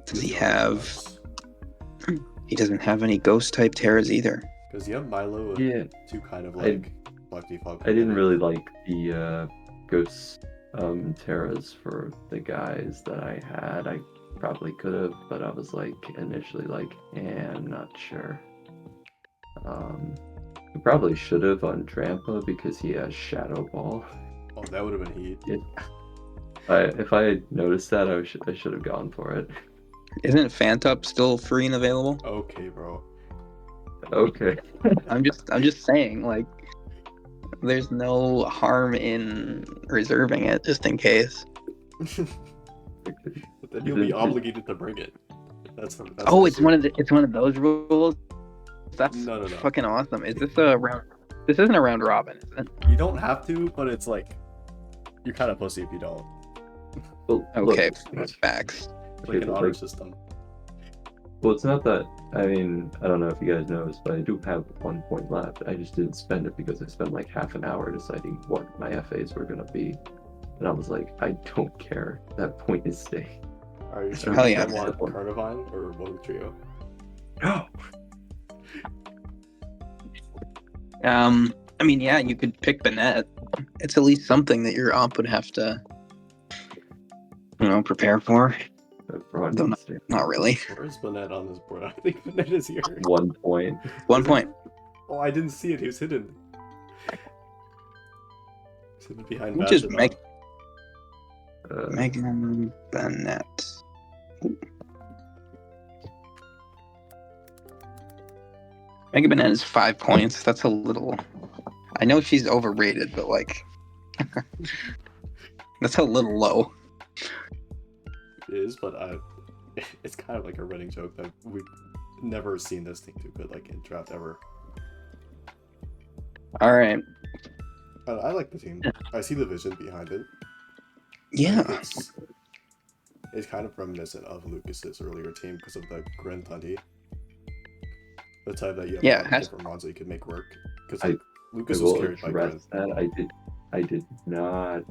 Does he have? He doesn't have any ghost type terrors either. Because you have Milo Yeah, to kind of like block default. I didn't really like the ghost terras for the guys that I had. I probably could have, but I was like initially like, I'm not sure. I probably should have on Trampa because he has Shadow Ball. Oh, that would have been heat. If I had noticed that, I should have gone for it. Isn't Phantup still free and available? Okay, bro. Okay. I'm just saying, like, there's no harm in reserving it just in case. But then you'll be obligated to bring it. That's Oh, it's one of those rules. That's No. fucking awesome. Is this a round? This isn't a round robin, is it? You don't have to, but it's like you're kind of pussy if you don't. Well, Okay, look, facts. It's like an honor system. well, it's not that. I mean, I don't know if you guys noticed, but I do have 1 point left. I just didn't spend it because I spent like half an hour deciding what my FAs were gonna be, and I was like, I don't care. That point is staying. Are you sure Hell you yeah. don't want Carnivine or Rogue Trio? No. I mean, yeah, you could pick Bennett. It's at least something that your op would have to, prepare for. Though not really. Where is Bennett on this board? I think Bennett is here. 1 point. 1 point. Oh, I didn't see it. He was hidden. He's hidden behind We'll just Vashidon. Megan Bennett. Megan Bennett is 5 points. That's a little. I know she's overrated, but like, that's a little low. It is, but it's kind of like a running joke that we've never seen this thing do good like in draft ever. All right. I like the team. I see the vision behind it. Yeah. Like, it's kind of reminiscent of Lucas's earlier team because of the Gren Tundi. The type that you have a lot of different mods that you could make work. Because like, Lucas was carried by Gren. I did not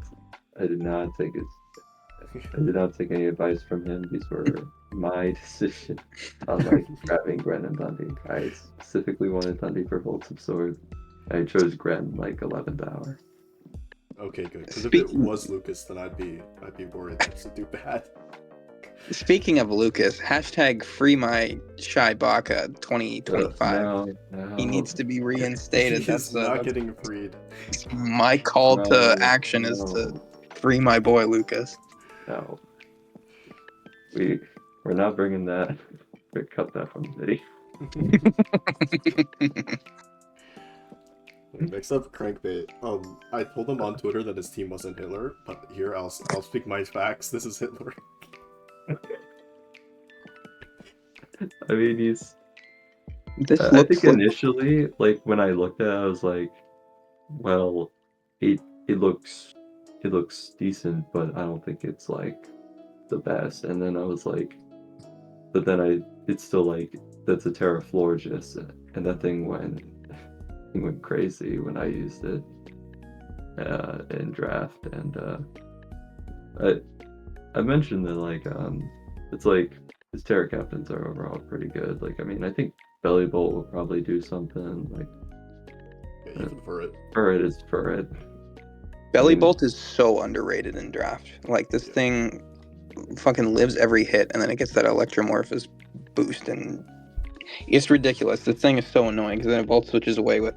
take his. I did not take any advice from him. These were my decision on like grabbing Gren and Tundi. I specifically wanted Tundi for Volts of Sword. I chose Gren like 11th hour. Okay, good. Because if it was Lucas, then I'd be worried that to do bad. Speaking of Lucas, hashtag free my Shy Baka 2025. No. He needs to be reinstated. He's not getting freed. My call to action is to free my boy Lucas. No. We're not bringing that. We cut that from the city. Next up, Crankbait. I told him on Twitter that his team wasn't Hitler, but here I'll speak my facts. This is Hitler. I mean, he's. This I think initially, like when I looked at it, I was like, well, it looks decent, but I don't think it's like the best. And then I was like, but then it's still like that's a Terraflorgis, and that thing went crazy when I used it in draft. And I mentioned that like it's like his Terra captains are overall pretty good. Like I mean, I think Belly Bolt will probably do something like. Yeah, even for it. Furret is Furret. Belly Bolt is so underrated in draft. Like this thing fucking lives every hit, and then it gets that Electromorphous boost, and it's ridiculous. This thing is so annoying because then it bolt switches away with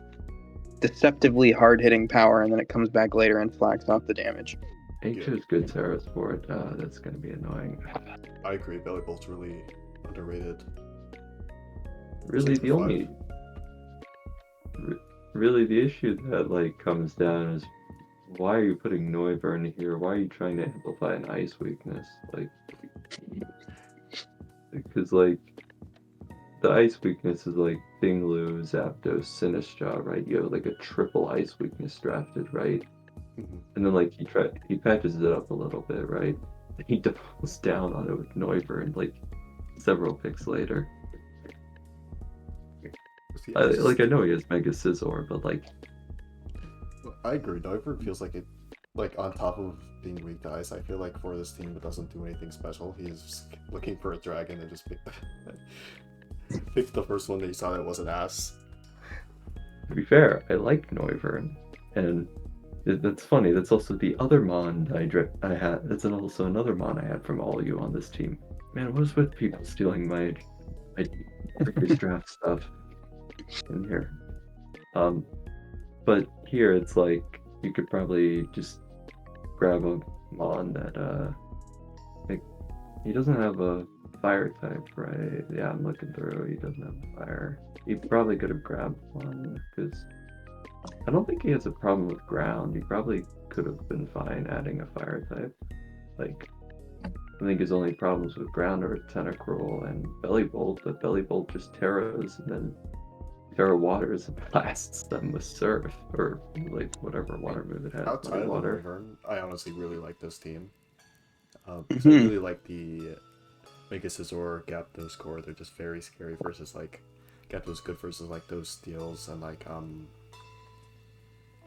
deceptively hard-hitting power, and then it comes back later and flags off the damage. H is good Terras for it. That's gonna be annoying. I agree. Belly Bolt's really underrated. Really, the only. Really, the issue that like comes down is why are you putting Noivern here? Why are you trying to amplify an ice weakness? Like, because like the ice weakness is like Thinglu, Zapdos, Sinistcha, right? You have like a triple ice weakness drafted, right? Mm-hmm. And then like he patches it up a little bit, right? And he doubles down on it with Noivern like several picks later. I know he has Mega Scizor, but like. I agree. Noivern feels like it like on top of being weak to ice, I feel like for this team it doesn't do anything special. He's just looking for a dragon and just picked the first one that he saw that was an ass. To be fair, I like Noivern, and that's funny. That's also the other mon I had. That's also another mon I had from all of you on this team. Man, what is with people stealing my previous draft stuff in here? But here it's like you could probably just grab a mon that like he doesn't have a fire type, right? Yeah, I'm looking through. He doesn't have a fire. He probably could have grabbed one because I don't think he has a problem with ground. He probably could have been fine adding a fire type. Like, I think his only problems with ground are Tentacruel and Belly Bolt, but Belly Bolt just Terras and then Terra Waters and blasts them with Surf, or like whatever water move it has. Outside of the water. Wyvern, I honestly really like this team. Because I really like the Mega Scizor, Gyapdos core. They're just very scary versus like Gyapdos good versus like those steals and like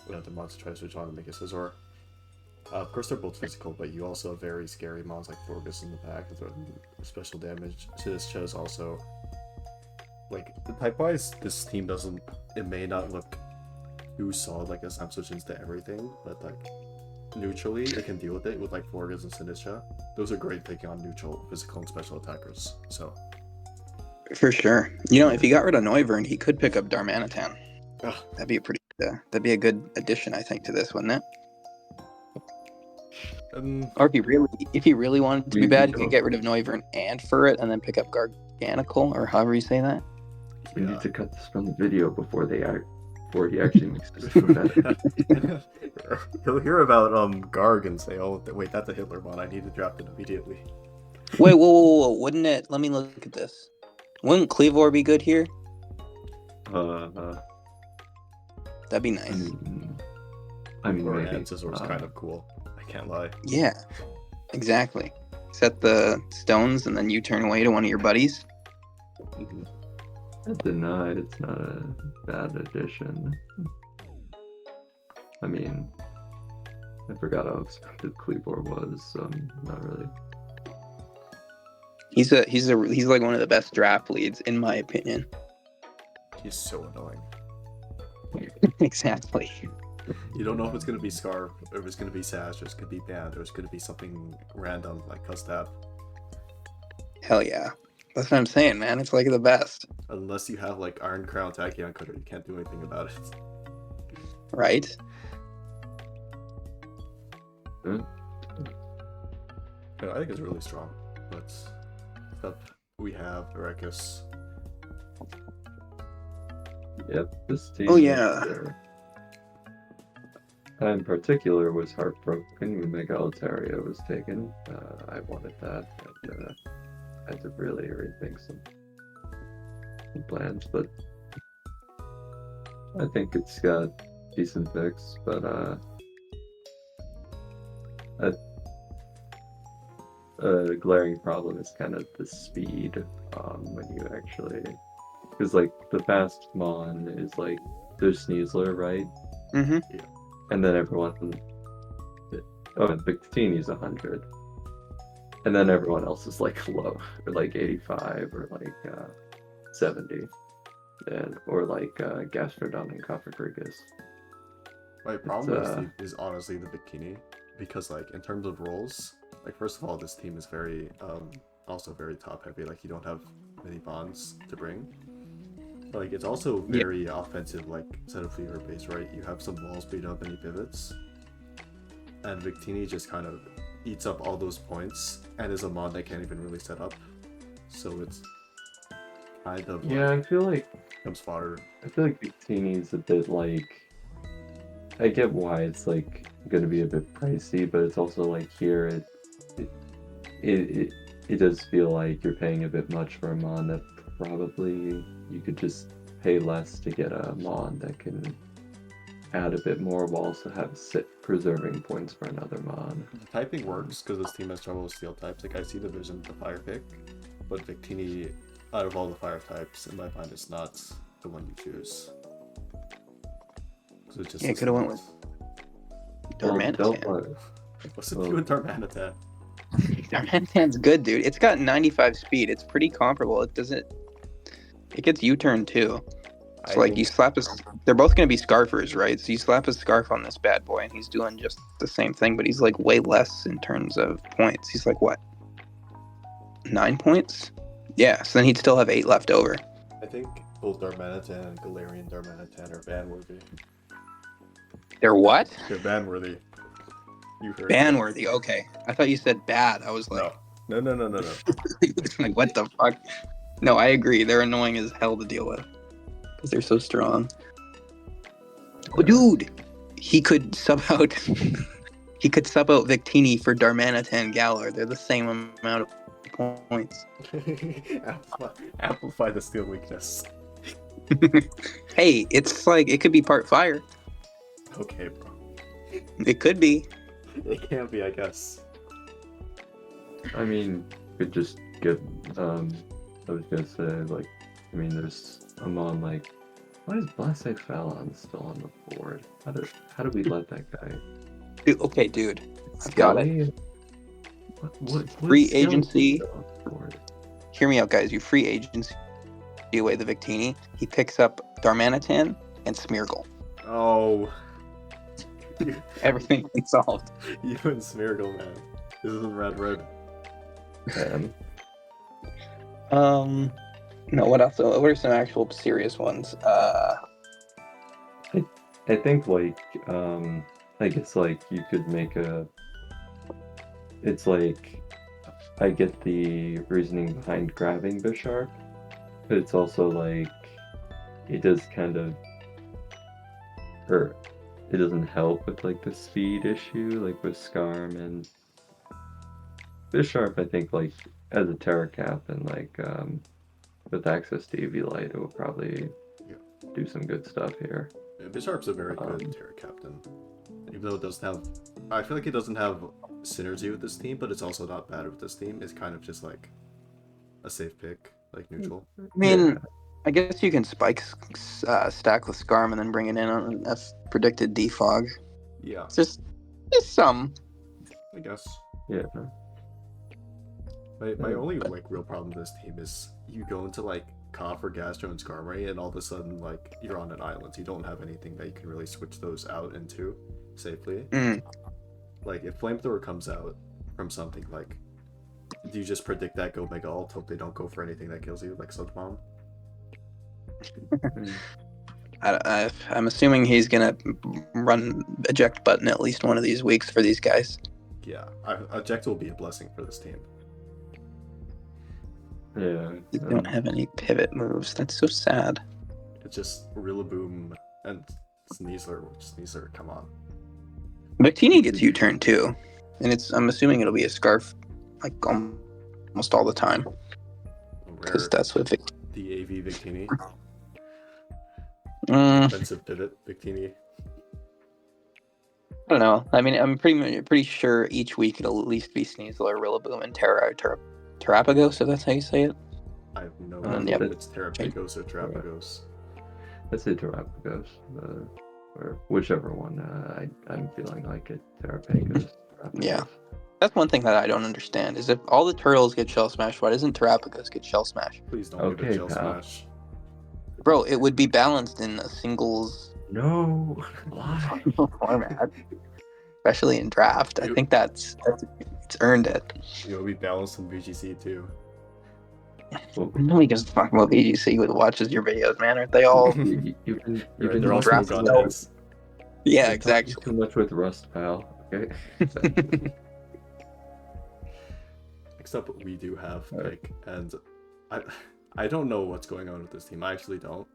the monster tries to switch on to Mega Scizor. Of course they're both physical, but you also have very scary mons like Forgus in the back with special damage. Sidisha is also like type wise this team doesn't, it may not look too solid like as I'm switching to everything, but like neutrally it can deal with it with like Forgus and Sidisha. Those are great taking on neutral physical and special attackers. So For sure. You know, if he got rid of Noivern, he could pick up Darmanitan. Ugh. That'd be a pretty. That'd be a good addition, I think, to this, wouldn't it? Or if he really wanted to be bad, he could get rid of Noivern and Furret, and then pick up Garganical, or however you say that. We need to cut this from the video before he actually makes this better. He'll hear about Garg and say, "Oh, wait, that's a Hitler mon. I need to draft it immediately." Wait, whoa! Wouldn't it? Let me look at this. Wouldn't Cleavor be good here? That'd be nice. I mean, Or maybe. Scizor's kind of cool. I can't lie. Yeah, exactly. Set the stones, and then you turn away to one of your buddies. I deny it's not a bad addition. I mean, I forgot how expensive Cleavor was, so not really. He's like one of the best draft leads, in my opinion. He's so annoying. Exactly. You don't know if it's gonna be Scarf, or if it's gonna be Sash, or it's gonna be Band, or it's gonna be something random like Custap. Hell yeah. That's what I'm saying, man. It's like the best. Unless you have like Iron Crown Tachyon Cutter, you can't do anything about it. Right? Yeah, I think it's really strong. Let's up. We have Arachys. Yep, this team. Oh yeah. I in particular was heartbroken when Mega Altaria was taken. I wanted that, and I had to really rethink some plans, but I think it's got decent picks, but a glaring problem is kind of the speed when you actually, because like the fast mon is like there's Sneasler, right? Mm-hmm. Yeah. And then everyone, oh, and Victini's 100, and then everyone else is like low, or like 85, or like 70, and or like Gastrodon and Cofagrigus. My problem is honestly the Bikini, because like in terms of roles, like first of all, this team is very also very top heavy. Like you don't have many bonds to bring. Like it's also very offensive, like set of fever base, right? You have some wall speed up and he pivots, and Victini just kind of eats up all those points and is a mod that can't even really set up. So it's kind of I feel like comes fodder. I feel like Victini's a bit like, I get why it's like going to be a bit pricey, but it's also like here it does feel like you're paying a bit much for a mon that probably you could just pay less to get a mon that can add a bit more while also have preserving points for another mon. The typing works because this team has trouble with steel types. Like I see the vision of the fire pick, but Victini, out of all the fire types, in my mind, is not the one you choose. So it just could have went with Darmanitan. Delphi. What's up with Darmanitan? Darmanitan's good, dude. It's got 95 speed. It's pretty comparable. It gets U-turn too. So like you slap they're both gonna be scarfers, right? So you slap a scarf on this bad boy and he's doing just the same thing, but he's like way less in terms of points. He's like what? 9 points? Yeah, so then he'd still have 8 left over. I think both Darmanitan and Galarian Darmanitan are ban-worthy. They're what? They're ban-worthy. You heard. Ban-worthy, okay. I thought you said bad. I was like, No. like what the fuck? No, I agree. They're annoying as hell to deal with. Because they're so strong. Oh, dude! He could sub out Victini for Darmanitan Galar. They're the same amount of points. Amplify the steel weakness. Hey, it's like it could be part fire. Okay, bro. It could be. It can't be, I guess. I mean, could just get. I was gonna say, like, I mean, I'm on like, why is Blase Fallon still on the board? How do we let that guy? Dude, okay, dude. I've got it. What Free agency. Hear me out, guys. You free agency away the Victini. He picks up Darmanitan and Smeargle. Oh. Everything is solved. You and Smeargle, man. This isn't red. No, what else? What are some actual serious ones? I think like I guess like you could make it's like I get the reasoning behind grabbing Bisharp, but it's also like it does kind of it doesn't help with like the speed issue like with Scarm and Bisharp. I think like as a Terra Cap and like with access to EV Light, it will probably do some good stuff here. Yeah, Bisharp's a very good Terra Captain. Even though it doesn't have... I feel like it doesn't have synergy with this team, but it's also not bad with this team. It's kind of just like a safe pick, like neutral. I mean, I guess you can spike stack with Scarm and then bring it in on a predicted defog. Yeah. It's just some. I guess. Yeah. My only like real problem with this team is you go into like Coffer, Gastro, and Skarmory, and all of a sudden like you're on an island. You don't have anything that you can really switch those out into safely. Like if Flamethrower comes out from something, like do you just predict that go Mega Ult, hope they don't go for anything that kills you, like Sludge Bomb? I'm assuming he's gonna run eject button at least one of these weeks for these guys. Yeah, eject will be a blessing for this team. Yeah. They don't have any pivot moves. That's so sad. It's just Rillaboom and Sneasler, come on. Victini gets U-turn too, and I'm assuming it'll be a scarf, like almost all the time, because that's what the AV Victini. Mm, Defensive pivot Victini. I don't know. I mean, I'm pretty sure each week it'll at least be Sneasler, Rillaboom, and Terrapagos, if that's how you say it. I have no idea if it's Terrapagos or Terrapagos. Let's say Terrapagos, or whichever one. I'm feeling like it. Terrapagos. Yeah. That's one thing that I don't understand, is if all the turtles get Shell Smash, why doesn't Terrapagos get Shell Smash? Please don't give it Shell Smash. Bro, it would be balanced in a singles No. Why? format. Especially in draft. I think it's earned it. It'll be balanced in VGC too. Nobody gives a fuck about VGC who watches your videos, man. Aren't they all? They're all draft guns. Yeah, exactly. Too much with Rust, pal. Okay. Next up, we do have pick, and I don't know what's going on with this team. I actually don't.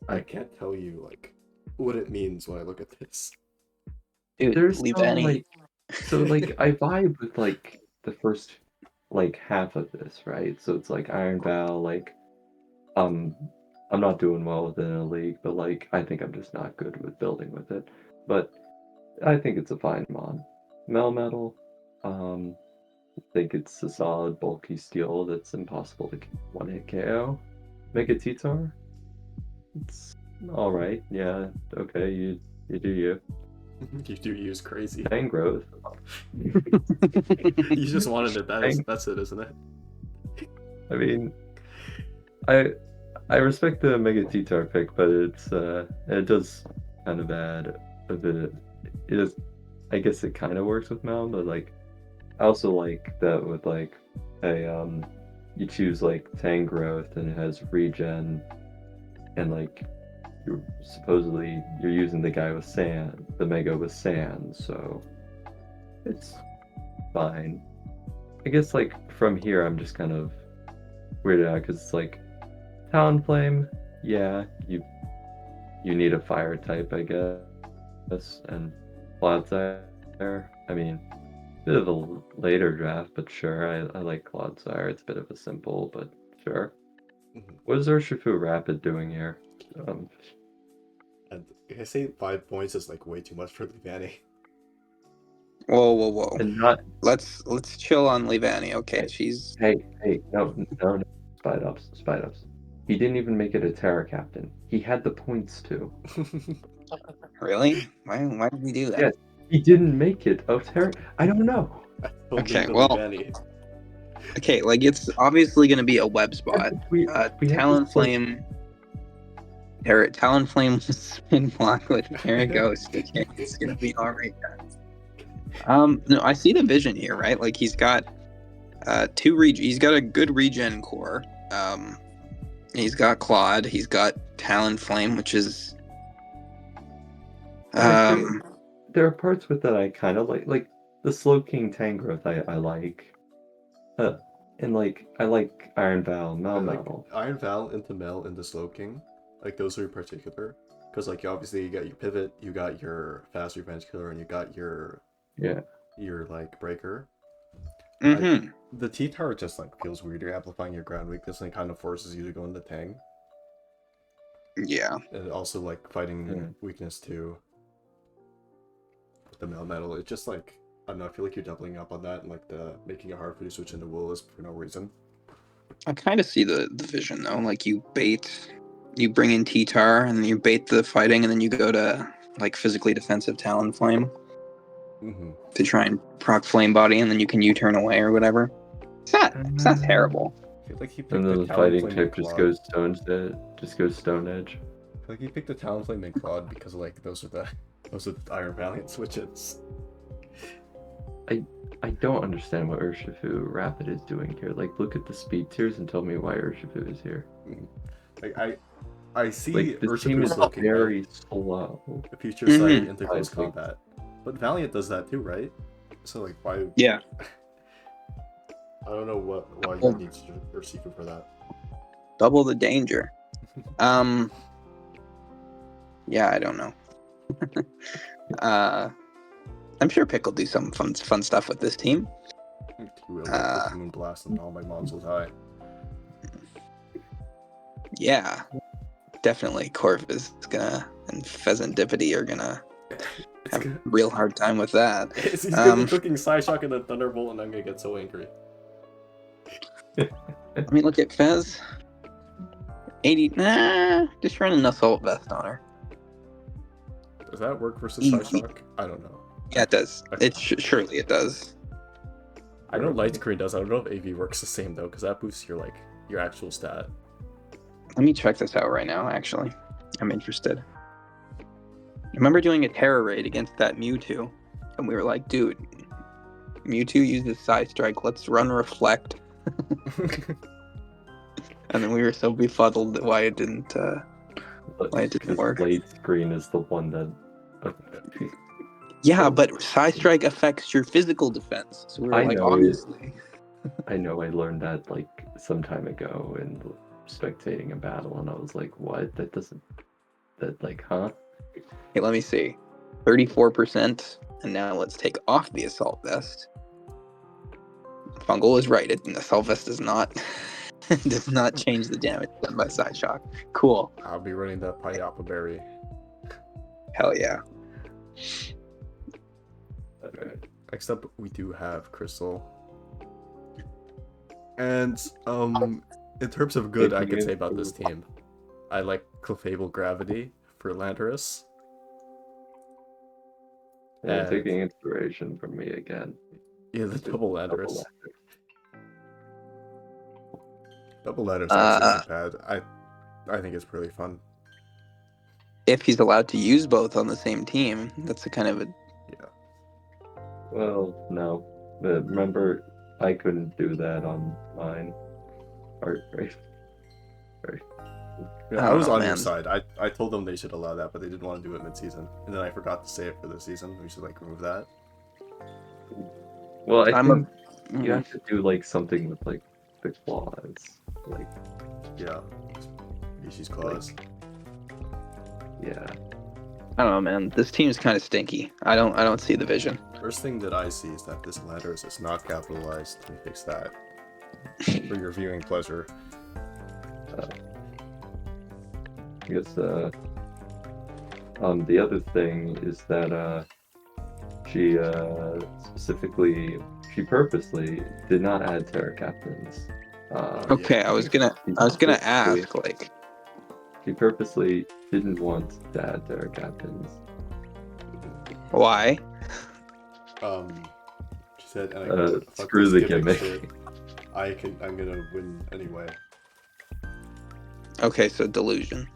I can't tell you like what it means when I look at this. Dude, there's leave no, any. like, so like I vibe with like the first like half of this, right? So it's like Iron Val, like I'm not doing well within a league, but like I think I'm just not good with building with it. But I think it's a fine mon. Melmetal, I think it's a solid bulky steel that's impossible to one-hit KO. Mega Titar, it's alright, yeah, okay, you You do you. You do use crazy. Fang growth. You just wanted it. Fang- That's it, isn't it? I mean, I respect the Mega T-Tar pick, but it does kind of add a bit. It is, I guess it kind of works with Mound, but like I also like that with like you choose like Tang growth and it has regen, and like you're using the guy with sand, the Mega with sand, so it's fine. I guess like from here I'm just kind of weirded out because it's like Talonflame, yeah, you need a fire type, I guess, and Clodsire. I mean, bit of a later draft, but sure, I like Clodsire. It's a bit of a simple, but sure. What is Urshifu Rapid doing here? And I say 5 points is like way too much for Leavanny. Whoa. And not Let's chill on Leavanny. Okay, she's hey, no, Spidops. He didn't even make it a Terra Captain. He had the points to. really. Why did we do that? Yes, he didn't make it a Terra. I don't know. Okay, well, okay, like it's obviously going to be a web spot. Talonflame. Talonflame with spin block with Terra Ghost. Okay, it's going to be all right. No, I see the vision here, right? Like he's got he's got a good regen core. He's got Claude, he's got Talonflame, which is there are parts with that I kind of like the Slowking Tangrowth I like. And like I like Iron Val, Mal. Iron Val into Mel into Slowking. Like those are particular. Because like obviously you got your pivot, you got your fast revenge killer, and you got your like breaker. mm-hmm. The T-Tower just like feels weird. You're amplifying your ground weakness and it kind of forces you to go into Tang. Yeah. And also like fighting weakness too. With the metal. It's just like I don't know, I feel like you're doubling up on that and like the making it hard for you to switch into wool is for no reason. I kind of see the vision though. Like you bring in T-Tar and then you bait the fighting and then you go to like physically defensive Talonflame to try and proc Flame Body and then you can U-turn away or whatever. It's not terrible. I feel like he picked And then the fighting type just goes Stone Edge. I feel like he picked the Talonflame and Claude because like those are the Iron Valiant switches. I don't understand what Urshifu Rapid is doing here. Like, look at the speed tiers and tell me why Urshifu is here. Like, I see like, this team is very slow. The future sight into close combat. But Valiant does that too, right? So, like, why... Yeah. I don't know why you need Urshifu for that. Double the danger. Yeah, I don't know. I'm sure Pick will do some fun stuff with this team. He will. Moon Blast and all my mons will die. Yeah, definitely. Corvus is gonna and Pheasantipity are gonna have a real hard time with that. He's gonna be cooking Psyshock and the Thunderbolt, and I'm gonna get so angry. I mean, look at Fez. 80. Just run an Assault Vest on her. Does that work versus Psyshock? I don't know. Yeah, it does. Surely it does. I know Light Screen does. I don't know if AV works the same though, because that boosts your actual stat. Let me check this out right now. Actually, I'm interested. I remember doing a terror raid against that Mewtwo, and we were like, "Dude, Mewtwo uses Side Strike. Let's run Reflect." And then we were so befuddled that why it didn't work. Light Screen is the one that. Yeah, but Side Strike affects your physical defense. So we were like, obviously. I know. I learned that like some time ago in spectating a battle, and I was like, "What? That doesn't. That like, huh?" Hey, let me see. 34%, and now let's take off the Assault Vest. Fungal is right. The Assault Vest does not change the damage done by Side Shock. Cool. I'll be running that Pyapa Berry. Hell yeah. Next up, we do have Crystal. And in terms of good, I could say about this team, I like Clefable Gravity for Landorus. And And- taking inspiration from me again. Yeah, the double Landorus. Lander. Double Landorus actually isn't bad. I think it's pretty fun. If he's allowed to use both on the same team, that's a kind of a... Yeah. Well, no. But remember, I couldn't do that on mine. Right. Yeah, I I don't was know, on your man. side. I told them they should allow that, but they didn't want to do it mid-season. And then I forgot to say it for the season. We should like remove that. Well, I I'm a- think you have to do like something with like the claws. Like, Yeah. Species clause. yeah. I don't know, man. This team's kind of stinky. I don't see the vision. First thing that I see is that this Landorus is not capitalized. Let me fix that. For your viewing pleasure. I guess the other thing is that she purposely did not add Terra Captains. Okay, I was gonna ask, like, She purposely didn't want to add Terra Captains. why? She said, and I quote, "Fuck Screw this the gimmick. shit. I'm gonna win anyway." Okay, so delusion.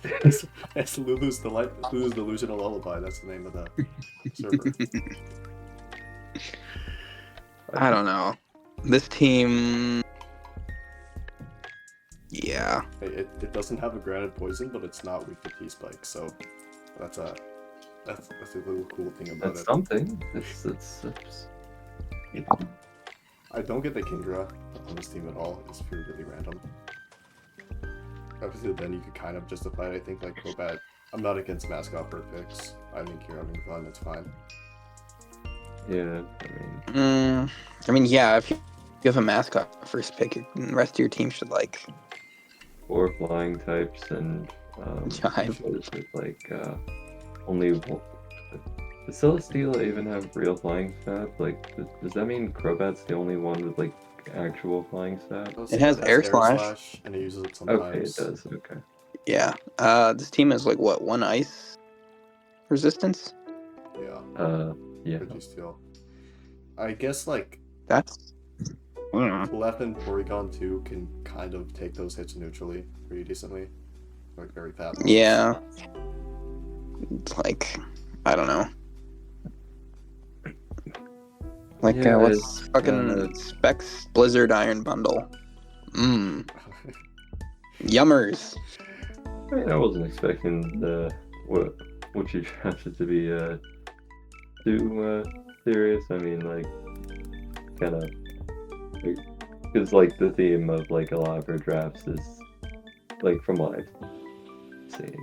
It's Lulu's Delusional Lullaby. That's the name of the server. I don't know. This team... Yeah. Hey, it doesn't have a granted poison, but it's not weak to T-Spike, so that's a little cool thing about That's it. something. It's I don't get the Kingdra on this team at all. It's really random. Obviously, then you could kind of justify it. I think like Crobat. I'm not against mascot bird picks. I think you're having fun. It's fine. yeah. I mean, yeah, if you have a mascot first pick, the rest of your team should, like... 4 flying types and Jive. what is it, like only one. Does Celesteela even have real flying stat? Like, does that mean Crobat's the only one with like actual flying stat? It has Air Slash. and it uses it sometimes. Okay, it does. Okay. Yeah. This team has, like, what, 1 ice resistance? Yeah. Yeah. Pretty steel. I guess like That's... I don't know. Clef and Porygon 2 can kind of take those hits neutrally pretty decently. Like very fat. ones. Yeah. It's like, I don't know. Like, Yeah, what's it's fucking kinda- Specs Blizzard Iron Bundle? Yummers. I mean, I wasn't expecting what you drafted to be too serious. I mean, like, kind of, because like the theme of like a lot of her drafts is, like, from what I've seen,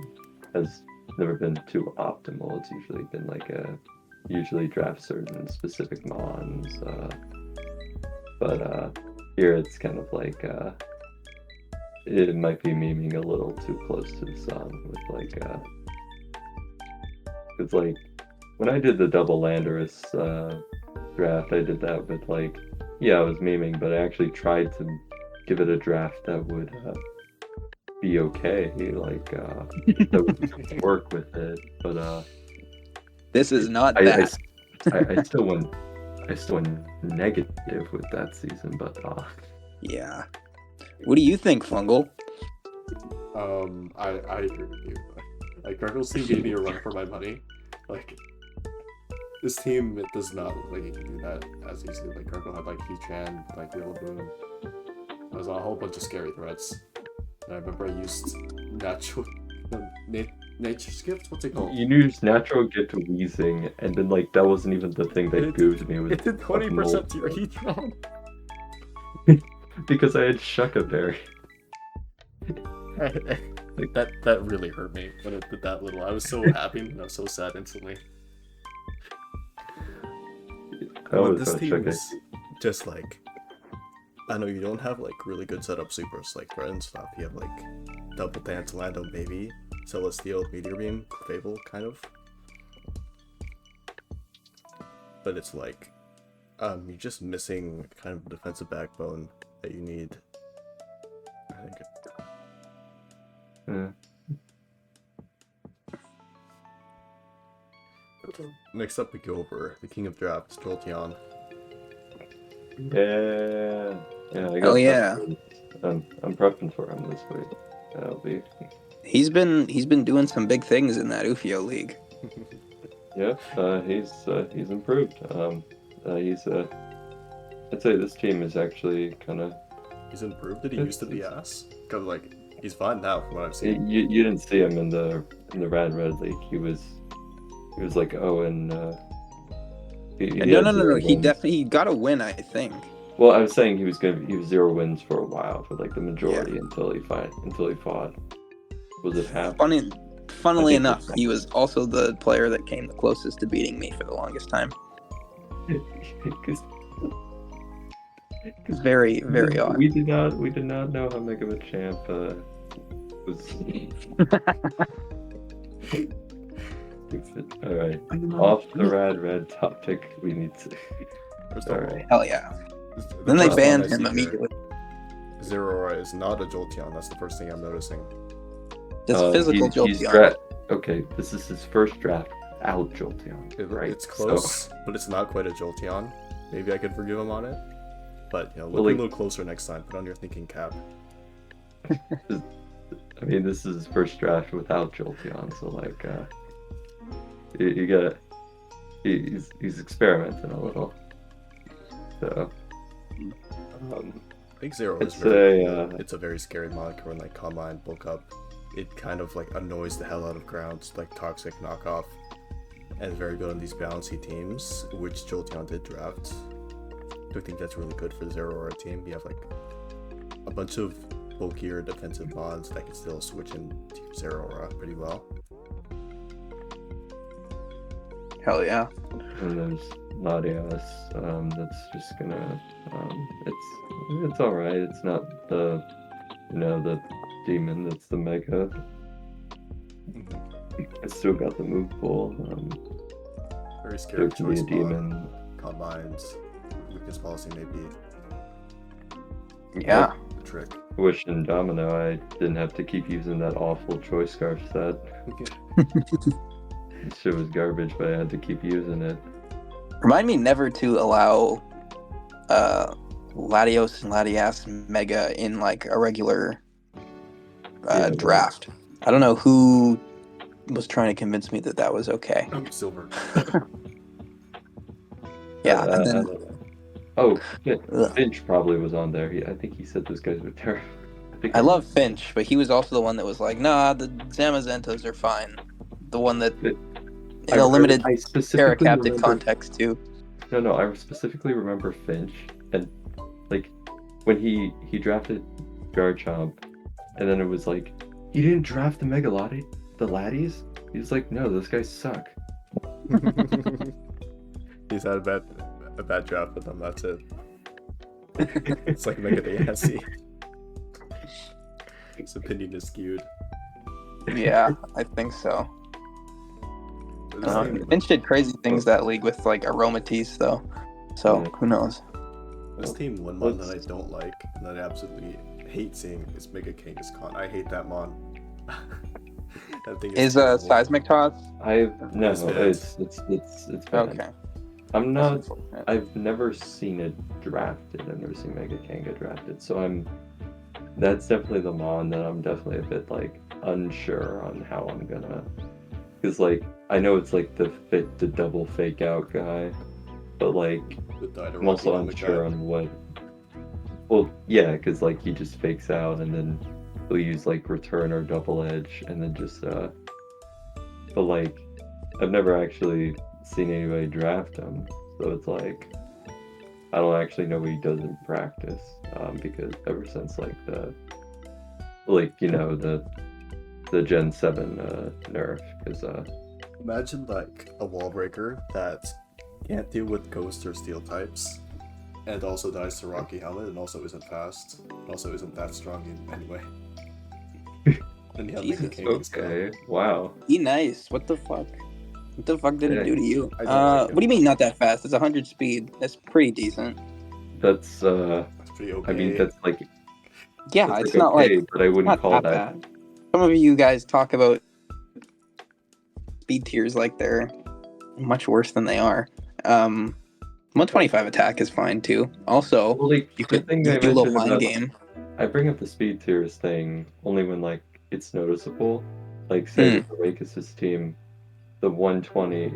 has never been too optimal. It's usually been like usually draft certain specific mons, but here it's kind of like it might be memeing a little too close to the sun with like it's like when I did the double Landorus draft, I did that with like, yeah, I was memeing, but I actually tried to give it a draft that would be okay, like that would work with it, but This is not I that. still went negative with that season, but Yeah. What do you think, Fungal? I agree with you. Like Grunkle's team gave me a run for my money. Like this team, it does not look like it can do that as easily. Like Grunkle had like Heatran, like Rillaboom. I was on a whole bunch of scary threats. And I remember I used nature's gift. What's it called? you used natural get to wheezing, and then like that wasn't even the thing that goofed me with. It did 20% to your Heatran. Because I had Shuckaberry. Like that really hurt me when it did that little. I was so happy and I was so sad instantly. But this team is just like, I know you don't have like really good setup supers like Red and stuff. You have like Double Dance, Lando, Baby, Celestial, Meteor Beam, Fable, kind of. But it's like, you're just missing kind of defensive backbone that you need. I think. Next up we go over the king of drafts, Jolteon. Yeah. Yeah, I Hell got yeah. I'm prepping for him this week. That'll be. He's been doing some big things in that Ufio league. Yeah, he's improved. I'd say this team is actually kind of. He's improved. Did he used to be ass? Cause like he's fine now from what I've seen. You didn't see him in the Rad Red League. He was like No. had 0 He wins. definitely got a win, I think. Well, I was saying he was 0 wins for a while, for like the majority until he fought. Was it half? Funnily enough, he was also the player that came the closest to beating me for the longest time. It's very, very odd. We did not know how Mega Champ was. All right, off the Rad Red topic. We need to. First All of all, right. Hell yeah. the Then they first banned one I him see here, immediately. Zeraora is not a Jolteon. That's the first thing I'm noticing. This physical He's Jolteon. Okay, this is his first draft out Jolteon. Right? It's close, but it's not quite a Jolteon. Maybe I could forgive him on it. But look Well, a little closer next time. Put on your thinking cap. I mean, this is his first draft without Jolteon, so like, you gotta. He's experimenting a little. So. I think Zero is it's a very scary moniker when like Combine bulk up. It kind of like annoys the hell out of grounds, like toxic knockoff, and very good on these bouncy teams, which Jolteon did draft. I think that's really good for the Zeraora team. You have like a bunch of bulkier defensive mods that can still switch in Team Zeraora pretty well. Hell yeah. And there's Latias, that's just gonna, it's alright. It's not the demon that's the mega. It's still got the move pool. Very scary There can be choice a demon. Combines weakness policy may be Yeah. a trick. Wish in Domino I didn't have to keep using that awful choice scarf set. Shit was garbage, but I had to keep using it. Remind me never to allow Latios and Latias Mega in like a regular draft. I don't know who was trying to convince me that was okay. Silver. Yeah, and then Finch probably was on there. I think he said those guys were terrible. I love Finch, but he was also the one that was like, nah, the Zamazentos are fine. The one that in a limited Paracaptive context too. No, I specifically remember Finch, and like when he drafted Garchomp, and then it was like, he didn't draft the Mega Lati, the Laddies? He was like, no, those guys suck. He's had a bad draft with them, that's it. It's like Mega Daisy. His opinion is skewed. Yeah, I think so. Finch did crazy things that league with like Aromatisse though, so who knows. This team, one mon that I don't like and that I absolutely hate seeing is Mega Kangaskhan. I hate that mon. That thing is Seismic Toss? No, it's bad. Okay. I've never seen it drafted. I've never seen Mega Kanga drafted, so that's definitely the mon that I'm definitely a bit like unsure on how I'm gonna, because like I know it's like the double fake out guy, but like I'm also unsure on what. Well, yeah, because like he just fakes out and then he'll use like return or double edge and then just but like I've never actually seen anybody draft him, so it's like I don't actually know what he does in practice, because ever since like the Gen 7 nerf, because imagine like a wall breaker that can't deal with ghost or steel types and also dies to Rocky Helmet and also isn't fast and also isn't that strong in any way. And okay, wow. Be nice. What the fuck? What the fuck did it do to you? Like what do you mean not that fast? It's 100 speed. That's pretty decent. That's pretty okay. I mean that's like it's not okay, like, but I wouldn't call that bad. Some of you guys talk about speed tiers like they're much worse than they are. 125 attack is fine too. Also, Well, like, you the could thing I do a little mentioned mind about game. I bring up the speed tiers thing only when like it's noticeable. Like say with the Arachys team, the 120,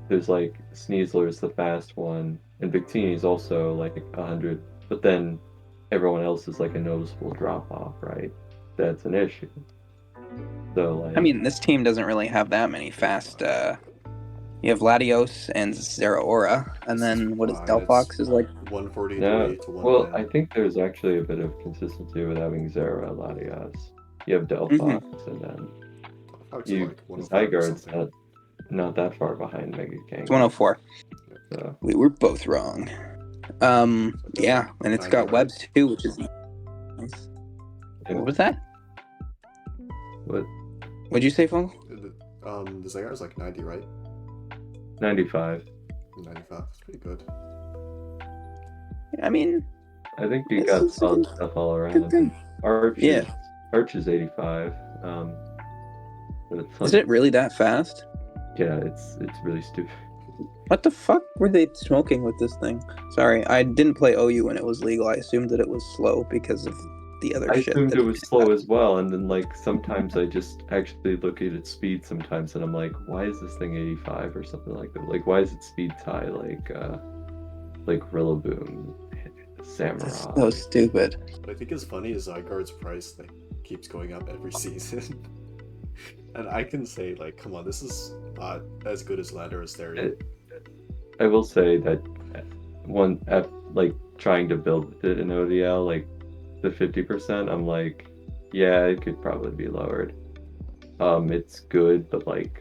there's like Sneasler's the fast one, and Victini's also like 100, but then everyone else is like a noticeable drop off, right? That's an issue. So like I mean, this team doesn't really have that many fast. You have Latios and Zeraora, and This is then what is fine, Delphox is like 143 no, to well, 110. I think there's actually a bit of consistency with having Zera Latias. You have Mm-hmm. Delphox, and then Fox is you like 105 or Zygarde's something. not that far behind Mega King. It's 104. So We were both wrong. Yeah, and it's 90, got right? webs too, which is nice. Yeah. What was that? what What'd you say, Fungal? The Zygarde is like 90, right? 95. 95. That's pretty good. I mean, I think you It's got a solid good- stuff all good around. thing. Arch Yeah. is 85. But it's Is like, it really that fast? yeah, it's really stupid. What the fuck were they smoking with this thing? Sorry, I didn't play OU when it was legal. I assumed that it was slow because of the other I shit. assumed that it was slow as well, and then like sometimes I just actually look at its speed sometimes, and I'm like, why is this thing 85 or something like that? Like, why is its speed tie like Rillaboom, Samurai? That's so stupid. What I think is funny is Zygarde's price like keeps going up every season. And I can say, like, come on, this is not as good as Landorus Therian. I will say that like trying to build it in ODL, like the 50%, I'm like, yeah, it could probably be lowered. It's good, but like,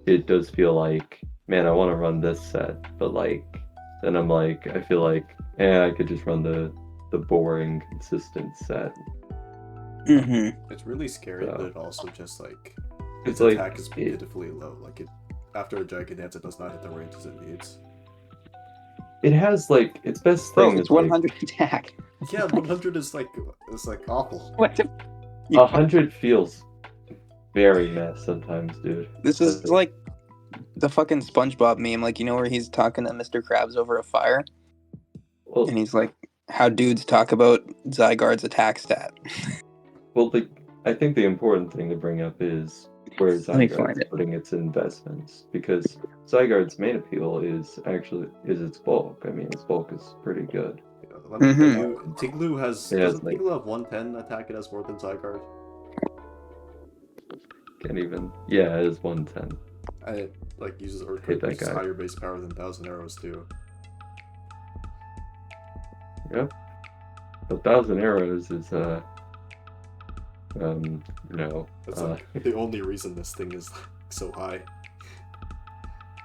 it does feel like, man, I want to run this set, but like, then I'm like, I feel like, I could just run the boring, consistent set. Mm-hmm. It's really scary, So- but it also just like It's its like, attack is pitifully low. Like after a Dragon Dance, it does not hit the ranges it needs. it has like its best Bro, thing it's is like 100 attack. Yeah, 100 is like awful. What the? 100 feels very mess sometimes, dude. This is like the fucking SpongeBob meme, like, you know, where he's talking to Mr. Krabs over a fire, Well, and he's like, how dudes talk about Zygarde's attack stat. well, I think the important thing to bring up is where Let me find Zygarde's it. putting its investments, because Zygarde's main appeal is its bulk. I mean, its bulk is pretty good. Yeah, let me tell Mhm. you, Tiglu has. It has, Doesn't like- Tiglu have 110 attack? It has more than Zygarde. Can't even. Yeah, it is 110. And it like uses Hate Earthquake, that which is guy. higher base power than 1,000 Arrows too. Yep. 1,000 arrows is no. That's like the only reason this thing is like, so high.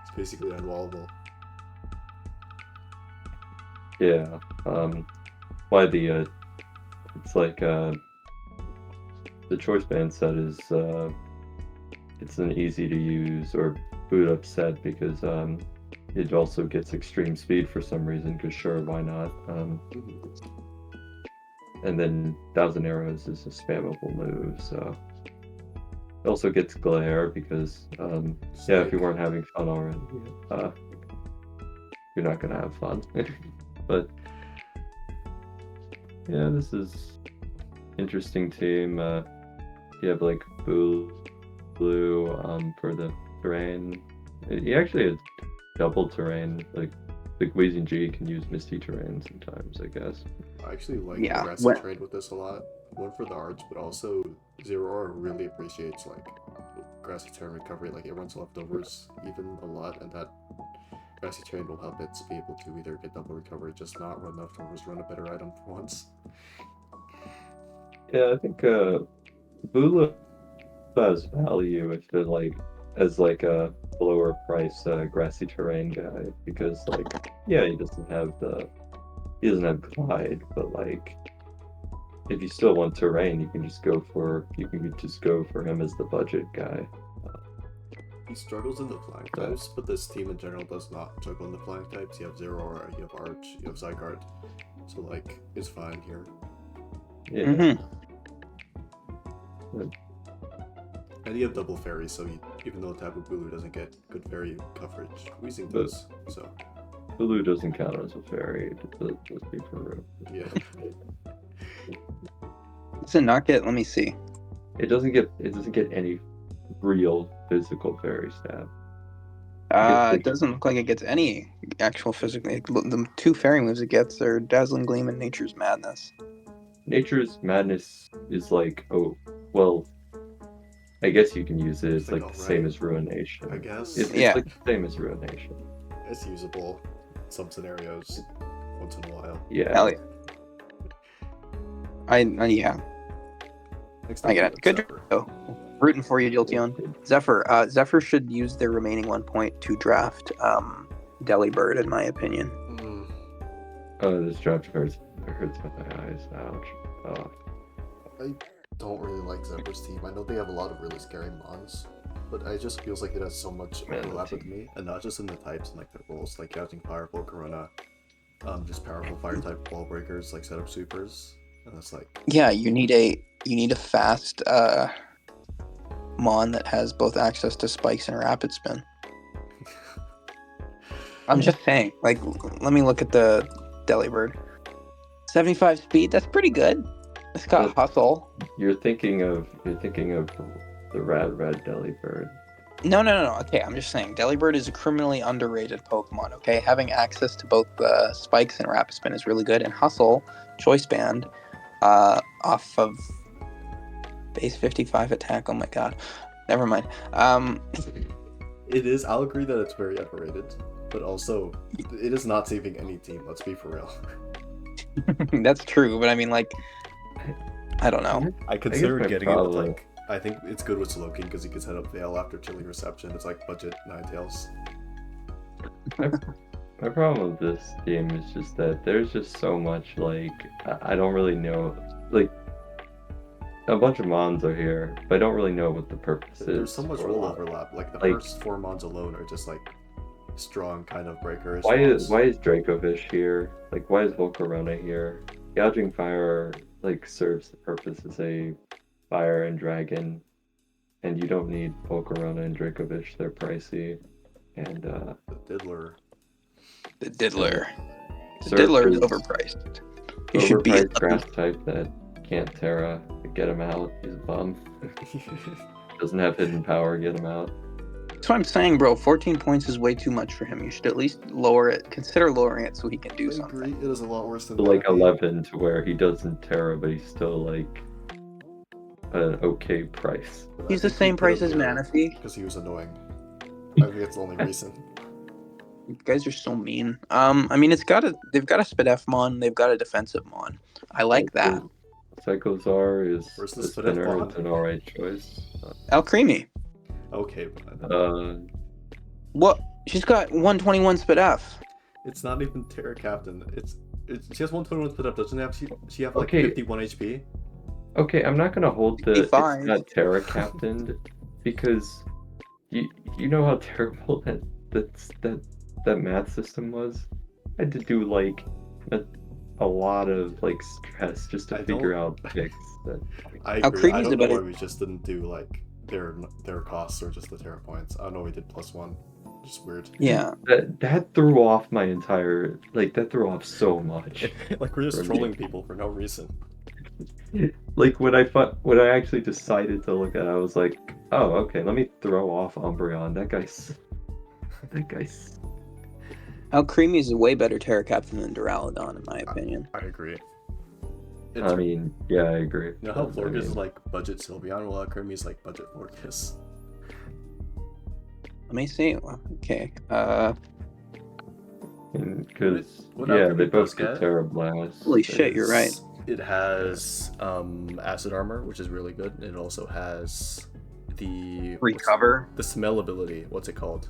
It's basically unwallable. Yeah. Why the it's like the choice band set is it's an easy to use or boot up set because it also gets extreme speed for some reason, because sure, why not? And then 1,000 arrows is a spammable move, so it also gets glare because yeah, if you weren't having fun already, you're not gonna have fun. But yeah, this is interesting team. You have like Blue for the terrain. He actually has double terrain. Like Wheezing G can use Misty terrain sometimes, I guess. I actually like Yeah, the Grassy trade with this a lot. One for the arch, but also Zeraora really appreciates like Grassy terrain recovery. Like it runs leftovers even a lot, and that Grassy terrain will help it to be able to either get double recovery, just not run leftovers, run a better item for once. Yeah, I think Bula has value if they're like as like a lower price grassy terrain guy, because like yeah, he doesn't have glide, but like if you still want terrain, you can just go for him as the budget guy. He struggles in the flying types, but this team in general does not struggle in the flying types. You have Zeraora, you have Arch, you have Zygarde, so like it's fine here. Yeah. Mm-hmm. And you have double fairy, so you even though Tapu Bulu doesn't get good fairy coverage. Weezing does, so. Lulu doesn't count as a fairy. Let's be for real. Yeah. Does it not get? Let me see. It doesn't get any real physical fairy stab. It doesn't look like it gets any actual physical. The two fairy moves it gets are Dazzling Gleam and Nature's Madness. Nature's Madness is like, oh, well, I guess you can use it. It's like the same as Ruination. I guess. It's Yeah. like the same as Ruination. It's usable in some scenarios once in a while. Yeah. Hell yeah. Yeah. Next I get it. Good. Zephyr. Oh, rooting for you, Jolteon. Zephyr. Zephyr should use their remaining 1 point to draft Delibird, in my opinion. Mm. Oh, this draft hurts my eyes. Ouch. Oh. I don't really like Zephyr's team. I know they have a lot of really scary mons, but it just feels like it has so much overlap with me, and not just in the types and like the roles, like Gouging Fire, Volcarona, just powerful fire type wall breakers, like setup sweepers, and it's like Yeah, you need a fast mon that has both access to spikes and rapid spin. I'm just saying, like, let me look at the Delibird. 75 speed, that's pretty good. It's got hustle. You're thinking of the Red Delibird. No. Okay, I'm just saying, Delibird is a criminally underrated Pokemon, okay? Having access to both spikes and rapid spin is really good, and hustle, choice band, off of base 55 attack, oh my god. Never mind. it is. I'll agree that it's very underrated, but also it is not saving any team. Let's be for real. That's true, but I mean, like, I don't know. I considered my getting it with problem- like. I think it's good with Slowking because he can set up Veil after Chilling Reception. It's like budget Ninetales. My problem with this game is just that there's just so much, like, I don't really know, like, a bunch of mons are here, but I don't really know what the purpose is. There's so much or role what. overlap. Like the Like- first 4 mons alone are just like strong kind of breakers. Why is Dracovish here? Like, why is Volcarona here? Gouging Fire, like, serves the purpose as a fire and dragon, and you don't need Volcarona and Dracovish. They're pricey, and the Diddler? The Diddler. The Surf Diddler is is overpriced. He should be overpriced grass type that can't Terra. Get him out. He's a bum. Doesn't have hidden power. Get him out. That's what I'm saying, bro. 14 points is way too much for him. You should at least lower it. Consider lowering it so he can do I something. agree. It is a lot worse than To like Manaphy. 11 to where he doesn't Terra, but he's still like an okay price. But I He's the think he same put price him as there Manaphy. because he was annoying. I think that's the only reason. You guys are so mean. I mean, they've got a Spidef mon. They've got a defensive mon. I like that. Psychozar is Where's the the Spidef spinner. mod? It's an alright choice. Alcremie. Okay, but What? She's got 121 Spidef. it's not even Terra Captain. It's she has 121 split up. Doesn't she have like Okay. 51 HP? Okay, I'm not gonna hold the it's 55. not Terra Captained because you know how terrible that math system was. I had to do like a lot of like stress just to I figure don't- out picks. That I agree. I Alcremie's don't know about why we just didn't do like their costs or just the Terra points. I don't know. We did +1. Just weird. Yeah. that threw off my entire that threw off so much. Like we're just For me. trolling people for no reason. Like when I actually decided to look at it, I was like, oh okay, let me throw off Umbreon. That guy's Alcremie is a way better Terra Captain than Duraludon, in my opinion. I agree. I mean, yeah, I agree. You know how I Florges mean, is like budget Sylveon? Well, Alcremie is like budget Florges. Let me see. Okay. because What yeah, Alcremie they both does get get Terra Blast. Holy shit, you're right. It has acid armor, which is really good. And it also has the Recover. the smell ability. What's it called?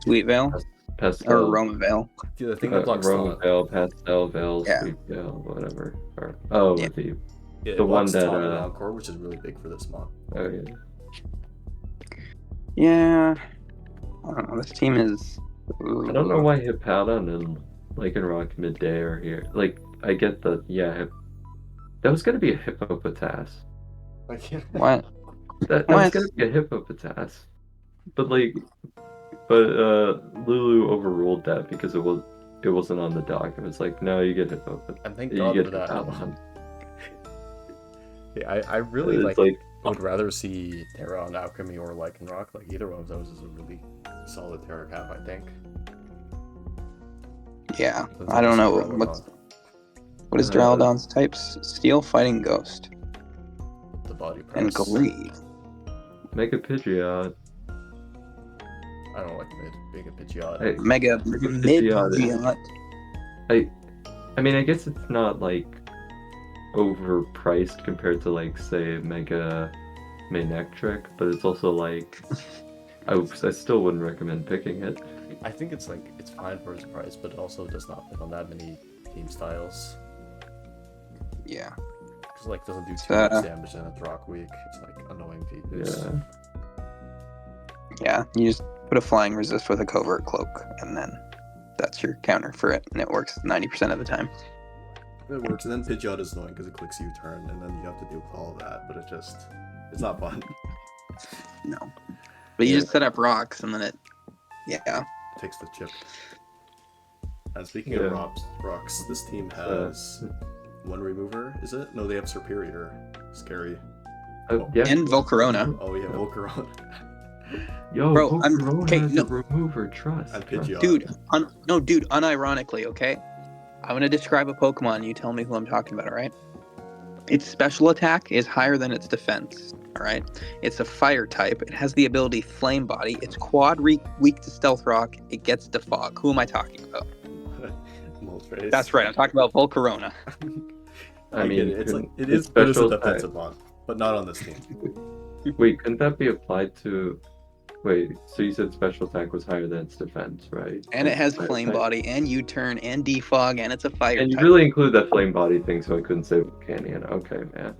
Sweet Veil. Pastel, Or Roma Veil. The thing that blocks Roma thought. Veil, Pastel Veil, Yeah. Sweet Veil, whatever. Or, Yeah. the Yeah, it the one blocks that, Taunt and Encore, which is really big for this mod. oh yeah. Yeah. I don't know. This team is. I don't know why Hippowdon and Lycanroc midday are here. Like, I get the that was gonna be a Hippopotas. I can't. What? That What? was gonna be a Hippopotas. but Lulu overruled that because it wasn't on the dock. It was like, no, you get hit And thank you God get for hit that. down one. Yeah, I really It's like would rather see Terra on Alchemy or Lycanroc. Like either one of those is a really solid Terra cap, I think. Yeah, Depends I on don't the know skill level what is uh, Duraludon's types? Steel, Fighting, Ghost, on the body and press. Gleed. Mega Pidgeot. I don't like mid being a Pidgeot. Hey, Mega Mega Mid Pidgeot. I mean, I guess it's not like overpriced compared to like say Mega Manectric, but it's also like I still wouldn't recommend picking it. I think it's fine for its price, but it also does not fit on that many team styles. Yeah. Because like doesn't do too much damage and it's rock weak. It's like annoying features. Yeah. Yeah, you just put a flying resist with a covert cloak, and then that's your counter for it, and it works 90% of the time. It works, and then Pidgeot is annoying because it clicks U-turn, and then you have to deal with all of that, but it's not fun. No. But you Yeah. just set up rocks, and then it Takes the chip. And speaking Yeah. of rocks, this team has one remover, is it? No, they have Superior. Scary. Yeah. and Volcarona. Oh yeah, Volcarona. Yo, Bro, Volcarona okay, has no. a remover. Trust. And trust. Pidgeot. Dude, unironically, okay? I'm going to describe a Pokemon, you tell me who I'm talking about, alright? Its special attack is higher than its defense, alright? It's a fire type, it has the ability Flame Body, it's quad weak to Stealth Rock, it gets Defog. Who am I talking about? Moltres. That's right, I'm talking about Volcarona. I I mean, get it. It's couldn't- it is its good as a special defensive mod, but not on this team. Wait, couldn't that be applied to? Wait, so you said special attack was higher than its defense, right? And it has Fire Flame type? Body, and U-turn, and Defog, and it's a fire And you type. really include that flame body thing, so I couldn't say Volcanion. Okay, man.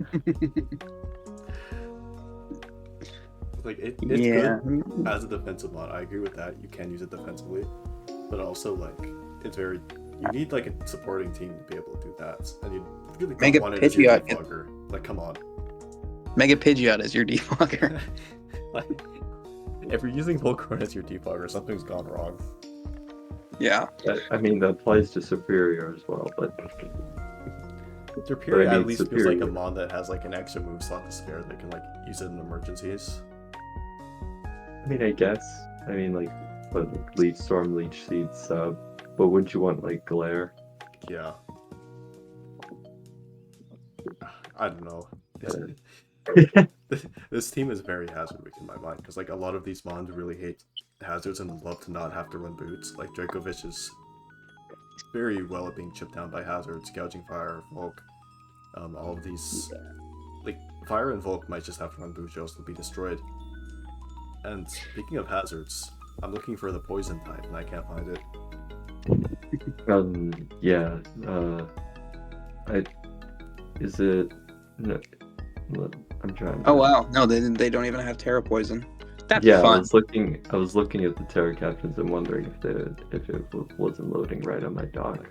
Like it's Yeah. good as a defensive mod. I agree with that. You can use it defensively, but also like it's very. You need like a supporting team to be able to do that, and you really Mega don't want it as your Pidgeot. defogger. Like, come on. Mega Pidgeot is your Defogger. Like, if you're using Volcarona as your defogger, something's gone wrong. Yeah. I mean, that applies to Superior as well, but Superior But I mean, at least feels like a Superior. mod that has like an extra move slot to spare that can like use it in emergencies. I mean, I guess. I mean, like, but like, Leech Storm, Leech Seed, Sub. But wouldn't you want, like, Glare? Yeah. I don't know. This team is very hazard weak in my mind because like a lot of these mons really hate hazards and love to not have to run boots. Like Dracovish is very well at being chipped down by hazards, gouging fire, Volk. All of these, like fire and Volk might just have to run boots or else they'll be destroyed. And speaking of hazards, I'm looking for the poison type and I can't find it. Yeah. Is it? No, I'm trying. Oh wow, no, they don't even have Terra Poison. That's Yeah, fun. I was looking at the Terra Captains and wondering if it wasn't loading right on my dock.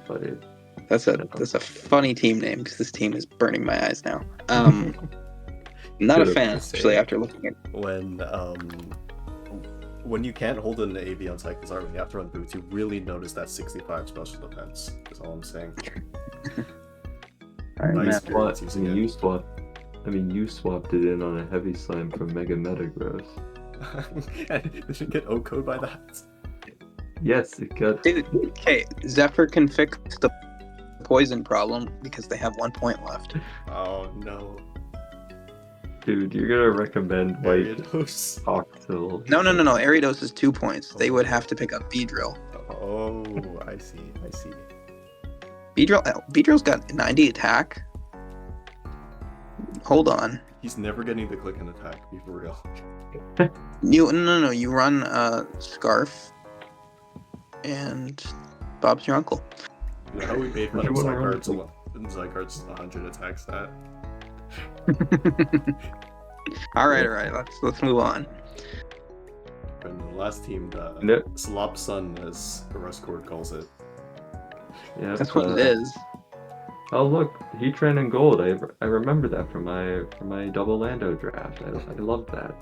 But it. That's a funny team name because this team is burning my eyes now. Not a Should've fan just actually said. after looking at. When you can't hold an AV on Cycles Art when you have to run boots, you really notice that 65 special defense. Is all I'm saying. All right, Nice. man. Experience I using mean, it. you swapped it in on a heavy slam from Mega Metagross. Did you get O-code by that? Yes, it got. Dude, okay, Zephyr can fix the poison problem because they have 1 point left. Oh no. Dude, you're gonna recommend like Ariados. Octil. No. Ariados is 2 points. They would have to pick up Beedrill. Oh, I see. Beedrill's got 90 attack. Hold on. He's never getting the click and attack, be for real. You run Scarf and Bob's your uncle. You know how we made fun of Which one are Zygarde's Zygarde's 100 attack stat? All right, let's move on. And the last team, the No. Slop Sun, as Rustcord calls it. Yeah, That's what it is. Oh look, Heatran and Gold. I remember that from my double Lando draft. I love that.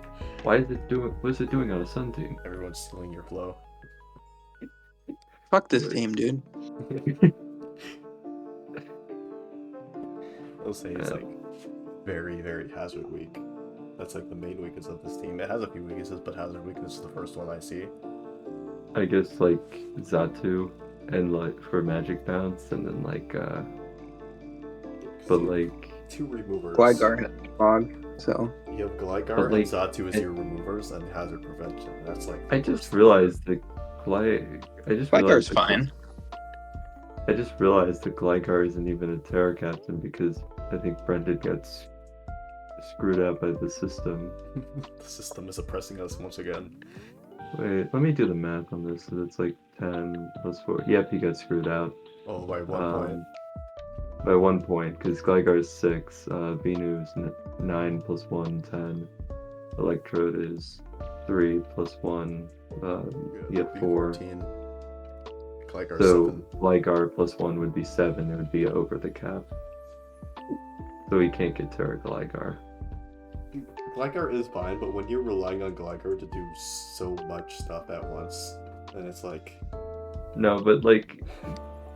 Why is it doing? What's it doing on a Sun team? Everyone's stealing your flow. Fuck this Wait. team, dude. I'll say it's like very, very hazard weak. That's like the main weakness of this team. It has a few weaknesses, but hazard weakness is the first one I see. I guess like Zatu and like for Magic Bounce, and then like but like two removers. Gligar has fog, so You have Gligar But, like, and Zatu as your removers and hazard prevention. That's like. I just realized the Gligar's fine. I just realized that Gligar isn't even a Terra Captain because I think Brendan gets screwed out by the system. The system is oppressing us once again. Wait, let me do the math on this. So it's like 10 plus 4. Yep, he got screwed out. Oh, by 1 point. By 1 point, because Gligar is 6, Venu's 9 plus 1, 10. Electrode is 3 plus 1, you get 4. 14. Gligar So 7. Gligar plus 1 would be 7, it would be over the cap. So he can't get Terra Gligar. Gligar is fine, but when you're relying on Gligar to do so much stuff at once, then it's like. No, but like,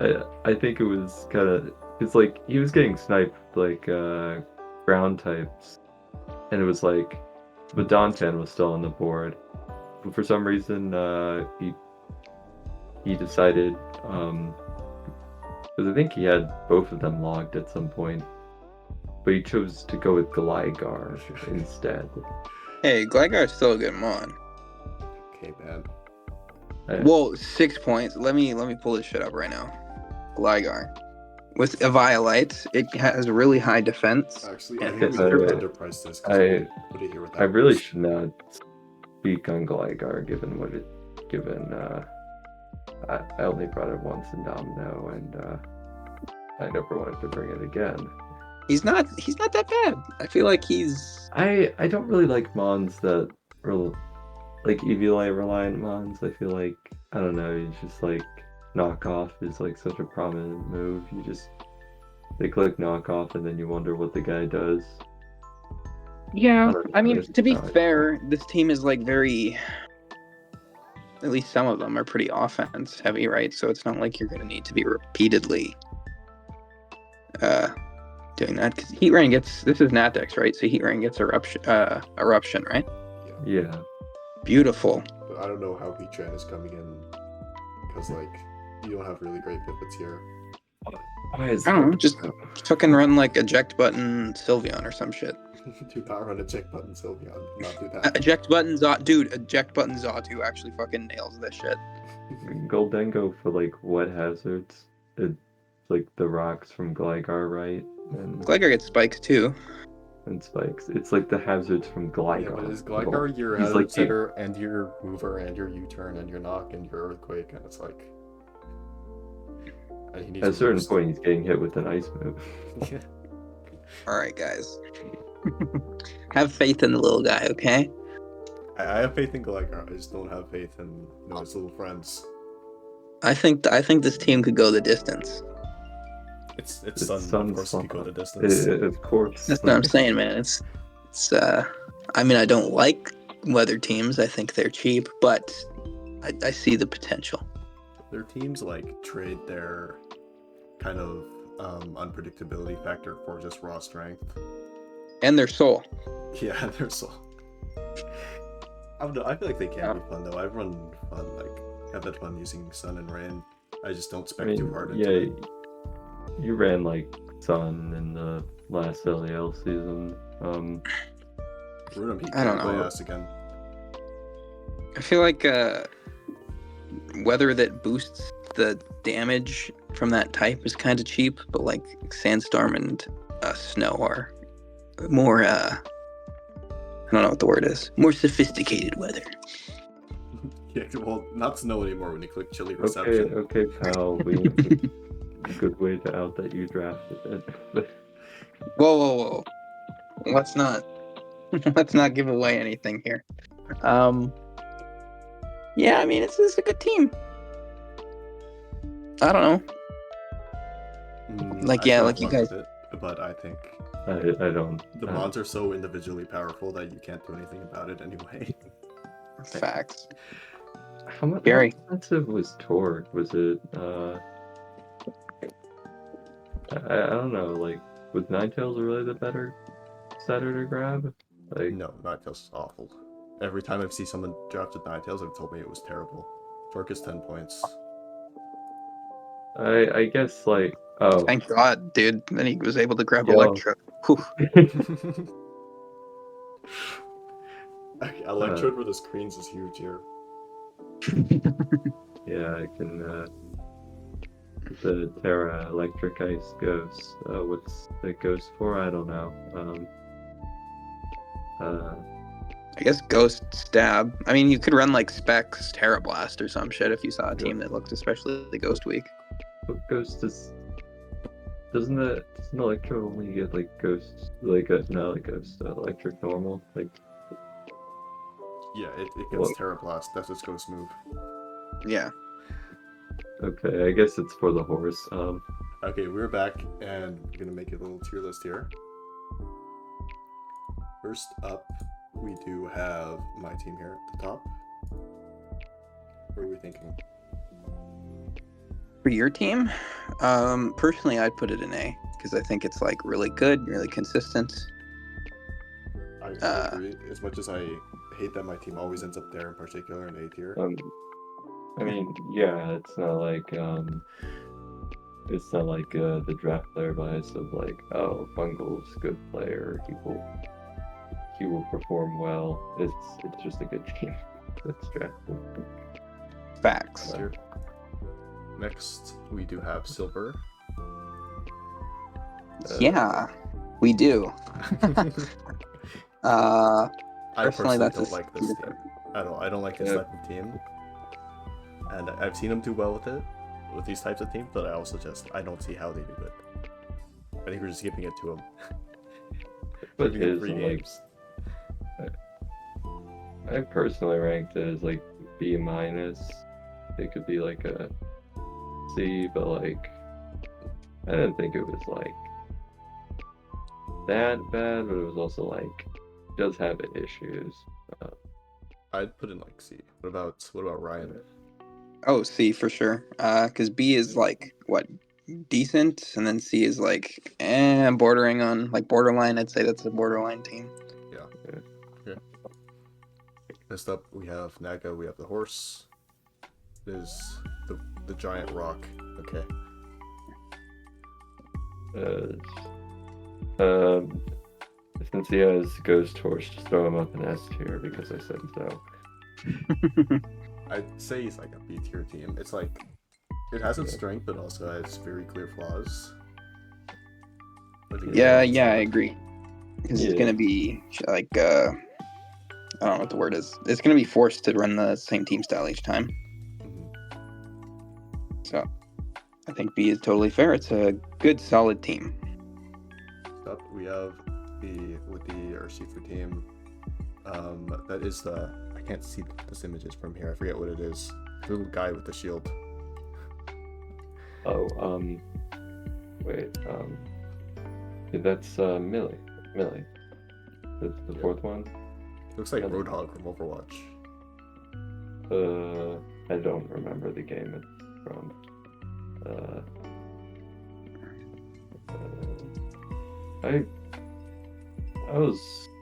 I think it was kind of, it's like, he was getting sniped like ground types, and it was like, but Donphan was still on the board. But for some reason, he decided, because I think he had both of them logged at some point, but he chose to go with Gligar instead. Hey, Gligar's still a good mon. Okay, man. Whoa, 6 points. Let me pull this shit up right now. Gligar. With Eviolite, it has really high defense. Actually, I and think we I- could underprice this. 'Cause we put it here with that I really first. should not speak on Gligar given I only brought it once in Domino, and I never wanted to bring it again. He's not that bad. I feel like he's I don't really like mons that like Eviolite reliant mons. I feel like, I don't know, it's just like knockoff is like such a prominent move. They click knockoff and then you wonder what the guy does. Yeah, I mean, It's to be not- fair, this team is like very, at least some of them are pretty offense heavy, right? So it's not like you're going to need to be repeatedly doing that. Because Heatran gets, this is Natex, right? So Heatran gets eruption, right? Yeah. Beautiful. But I don't know how Heatran is coming in, because like you don't have really great pivots here. Why is I don't know, just fucking run like eject button Sylveon or some shit. Do not run a check button, Sylveon. Do not do that. Eject button dude, eject button Zatu actually fucking nails this shit. Goldengo for like wet hazards. It's like the rocks from Gligar, right? And Gligar gets spikes too. spikes. It's like the hazards from Gligar. Yeah, but is Gligar your He's hazard like setter and your mover and your U-turn and your knock and your earthquake, and it's like. And he needs At a certain moves. point, he's getting hit with an ice move. Yeah. Alright, guys. Have faith in the little guy, okay? I have faith in Gligar. I just don't have faith in his little friends. I think this team could go the distance. It's It's Sun, Sun of course, Sun. he could go the distance. Of course. That's what I'm saying, man. It's I mean, I don't like weather teams. I think they're cheap, but I see the potential. Their teams like trade their kind of unpredictability factor for just raw strength. And their soul. Yeah, they're so. I don't know. I feel like they can be fun though. I've run fun, like have that fun using Sun and Rain. I just don't spec too hard into yeah, it. you ran like Sun in the last LEL season. Rotom Heat I don't can't play know. us again. I feel like weather that boosts the damage from that type is kind of cheap, but like Sandstorm and Snow are more I don't know what the word is. More sophisticated weather. Yeah, well, not Snow anymore when you click Chilly Reception. Okay, pal. We need a good way to out that you drafted it. Whoa. Let's not give away anything here. Yeah, I mean it's a good team. I don't know. Like I yeah, still like have you fun guys. with it, but I think I don't. the mods are so individually powerful that you can't do anything about it anyway. Facts. How much? How Gary. expensive was Torque? Was it? I don't know. Like, was Ninetales really the better setter to grab? Like, No, Ninetales is awful. Every time I see someone drafted Ninetales, they've told me it was terrible. Torque is 10 points. I guess like Thank God, dude. Then he was able to grab Yo. Electro. Whew. Electrode with the screens is huge here. Yeah, I can. The Terra Electric Ice Ghost. What's the ghost for? I don't know. I guess Ghost Stab. I mean, you could run like Specs Terra Blast or some shit if you saw a team that looked especially Ghost weak. What ghost is? Doesn't Electro only get like ghosts not like ghost electric normal like? Yeah, it gets Well- Terra Blast. That's its ghost move. Yeah. Okay, I guess it's for the horse. Okay, we're back, and we're gonna make a little tier list here. First up, we do have my team here at the top. What are we thinking? For your team, personally, I'd put it in A because I think it's like really good, really consistent. I agree. As much as I hate that my team always ends up there, in particular in A tier. I mean, yeah, it's not like the draft player bias of like, oh, Fungal's a good player, he will perform well. It's just a good team that's drafted. Facts. Tier. Next, we do have Silver. Yeah, we do. I Personally, personally that's don't a like this team at all. I don't like this type of team, and I've seen them do well with it, with these types of teams. But I don't see how they do it. I think we're just giving it to them. But Giving them his free like, games. I personally ranked it as like B minus. It could be like a C, but like I didn't think it was like that bad, but it was also like does have issues. I'd put in like C. What about Ryan? Oh, C for sure. Because B is like what decent, and then C is like bordering on like borderline. I'd say that's a borderline team. Yeah. Okay. Next up, we have Naga. We have the horse. There's the giant rock. Okay. Since he has Ghost Horse, just throw him up in S tier because I said so. I'd say he's like a B tier team. It's like it has its strength, but also has very clear flaws. Yeah, I agree. Because it's gonna be like I don't know what the word is. It's gonna be forced to run the same team style each time. So I think B is totally fair. It's a good, solid team. Up, we have the Arachys team. That is the I can't see this images from here. I forget what it is. The little guy with the shield. Oh, wait, that's Milli. That's the fourth one. Looks like Roadhog from Overwatch. I don't remember the game it's from.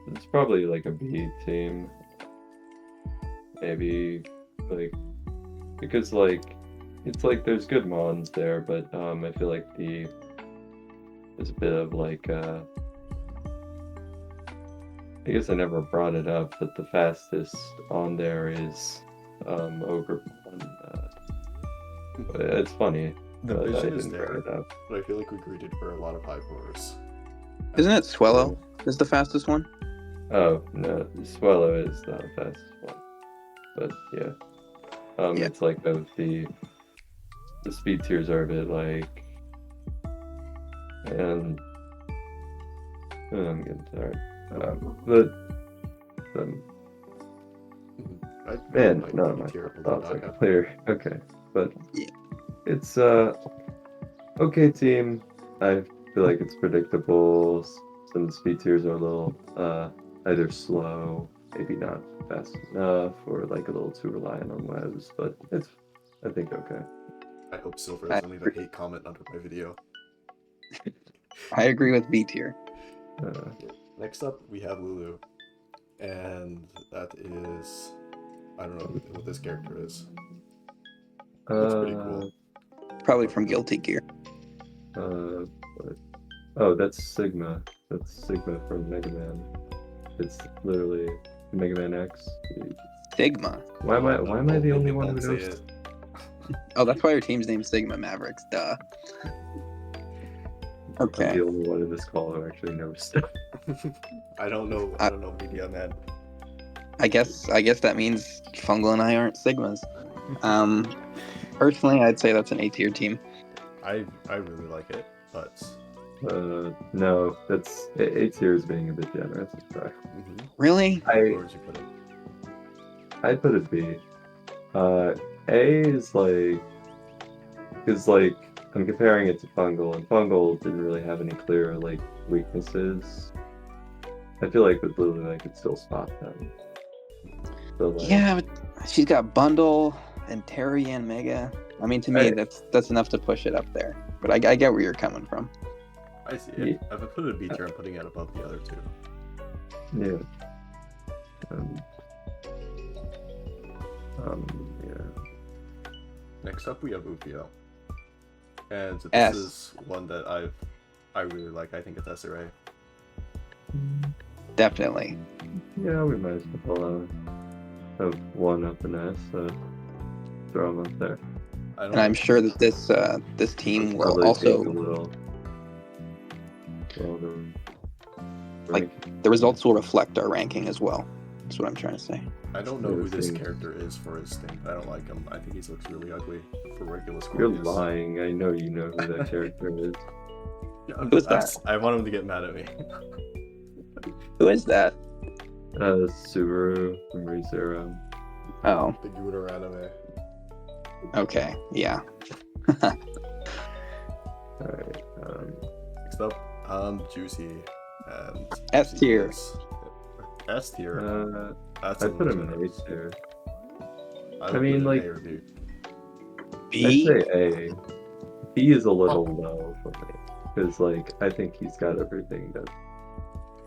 It's probably like a B team. Maybe, like, because like, it's like there's good mons there, but I feel like there's a bit of like, I guess I never brought it up, but the fastest on there is Ogre. It's funny. The I vision is didn't bring there, it up. but I feel like we greeted for a lot of high rollers. Isn't it Swellow is the fastest one? Oh no, Swallow is the fastest one. But yeah. Yeah. It's like of the speed tiers are a bit like, and I'm getting tired. Man, no, my thoughts are clear. Okay, but Yeah. it's okay team. I feel like it's predictable. Some speed tiers are a little either slow, maybe not fast enough, or like a little too reliant on webs, but it's, I think, okay. I hope Silver doesn't leave a hate comment under my video. I agree with B tier. Next up, we have Lulu. And that is... I don't know what this character is. Looks pretty cool. Probably from Guilty Gear. But, oh, that's Sigma. That's Sigma from Mega Man. It's literally Mega Man X. Sigma. Why am I the only one who Don't say knows? it. Oh, that's why your team's named Sigma Mavericks. Duh. I'm Okay. the only one in this call who actually knows stuff. I don't know media, man. I guess that means Fungal and I aren't Sigmas. Personally, I'd say that's an A tier team. I really like it, but... No, that's A tier is being a bit generous. Sorry. Really? Where would you put it? I'd put it B. A is like, because like I'm comparing it to Fungal, and Fungal didn't really have any clear like weaknesses. I feel like with Lulu, I could still spot them. So, like, Yeah, but she's got Bundle and Terry and Mega. I mean, to me, that's enough to push it up there. But I get where you're coming from. I see it. If I put it in B tier, I'm putting it above the other two. Yeah. Yeah. Next up, we have Ufio. And this S. is one that I really like. I think it's SRA. Definitely. Yeah, we might as well have one up in S, so throw them up there. And I'm sure that this team will Probably also, take a little, like, the results will reflect our ranking as well. That's what I'm trying to say. I don't know who this character is for his thing. I don't like him. I think he looks really ugly for regular school. You're lying. I know you know who that character is. Yeah, Who's that? I want him to get mad at me. Who is that? Subaru from ReZero. Oh, The Gooner anime. okay. Yeah. Alright. Next up, Juicy. And S tier. S tier. That's I a put him little in A generous. tier. I would mean, put it in like, A or B. B? I'd say A. B is a little low for me. Because, like, I think he's got everything that.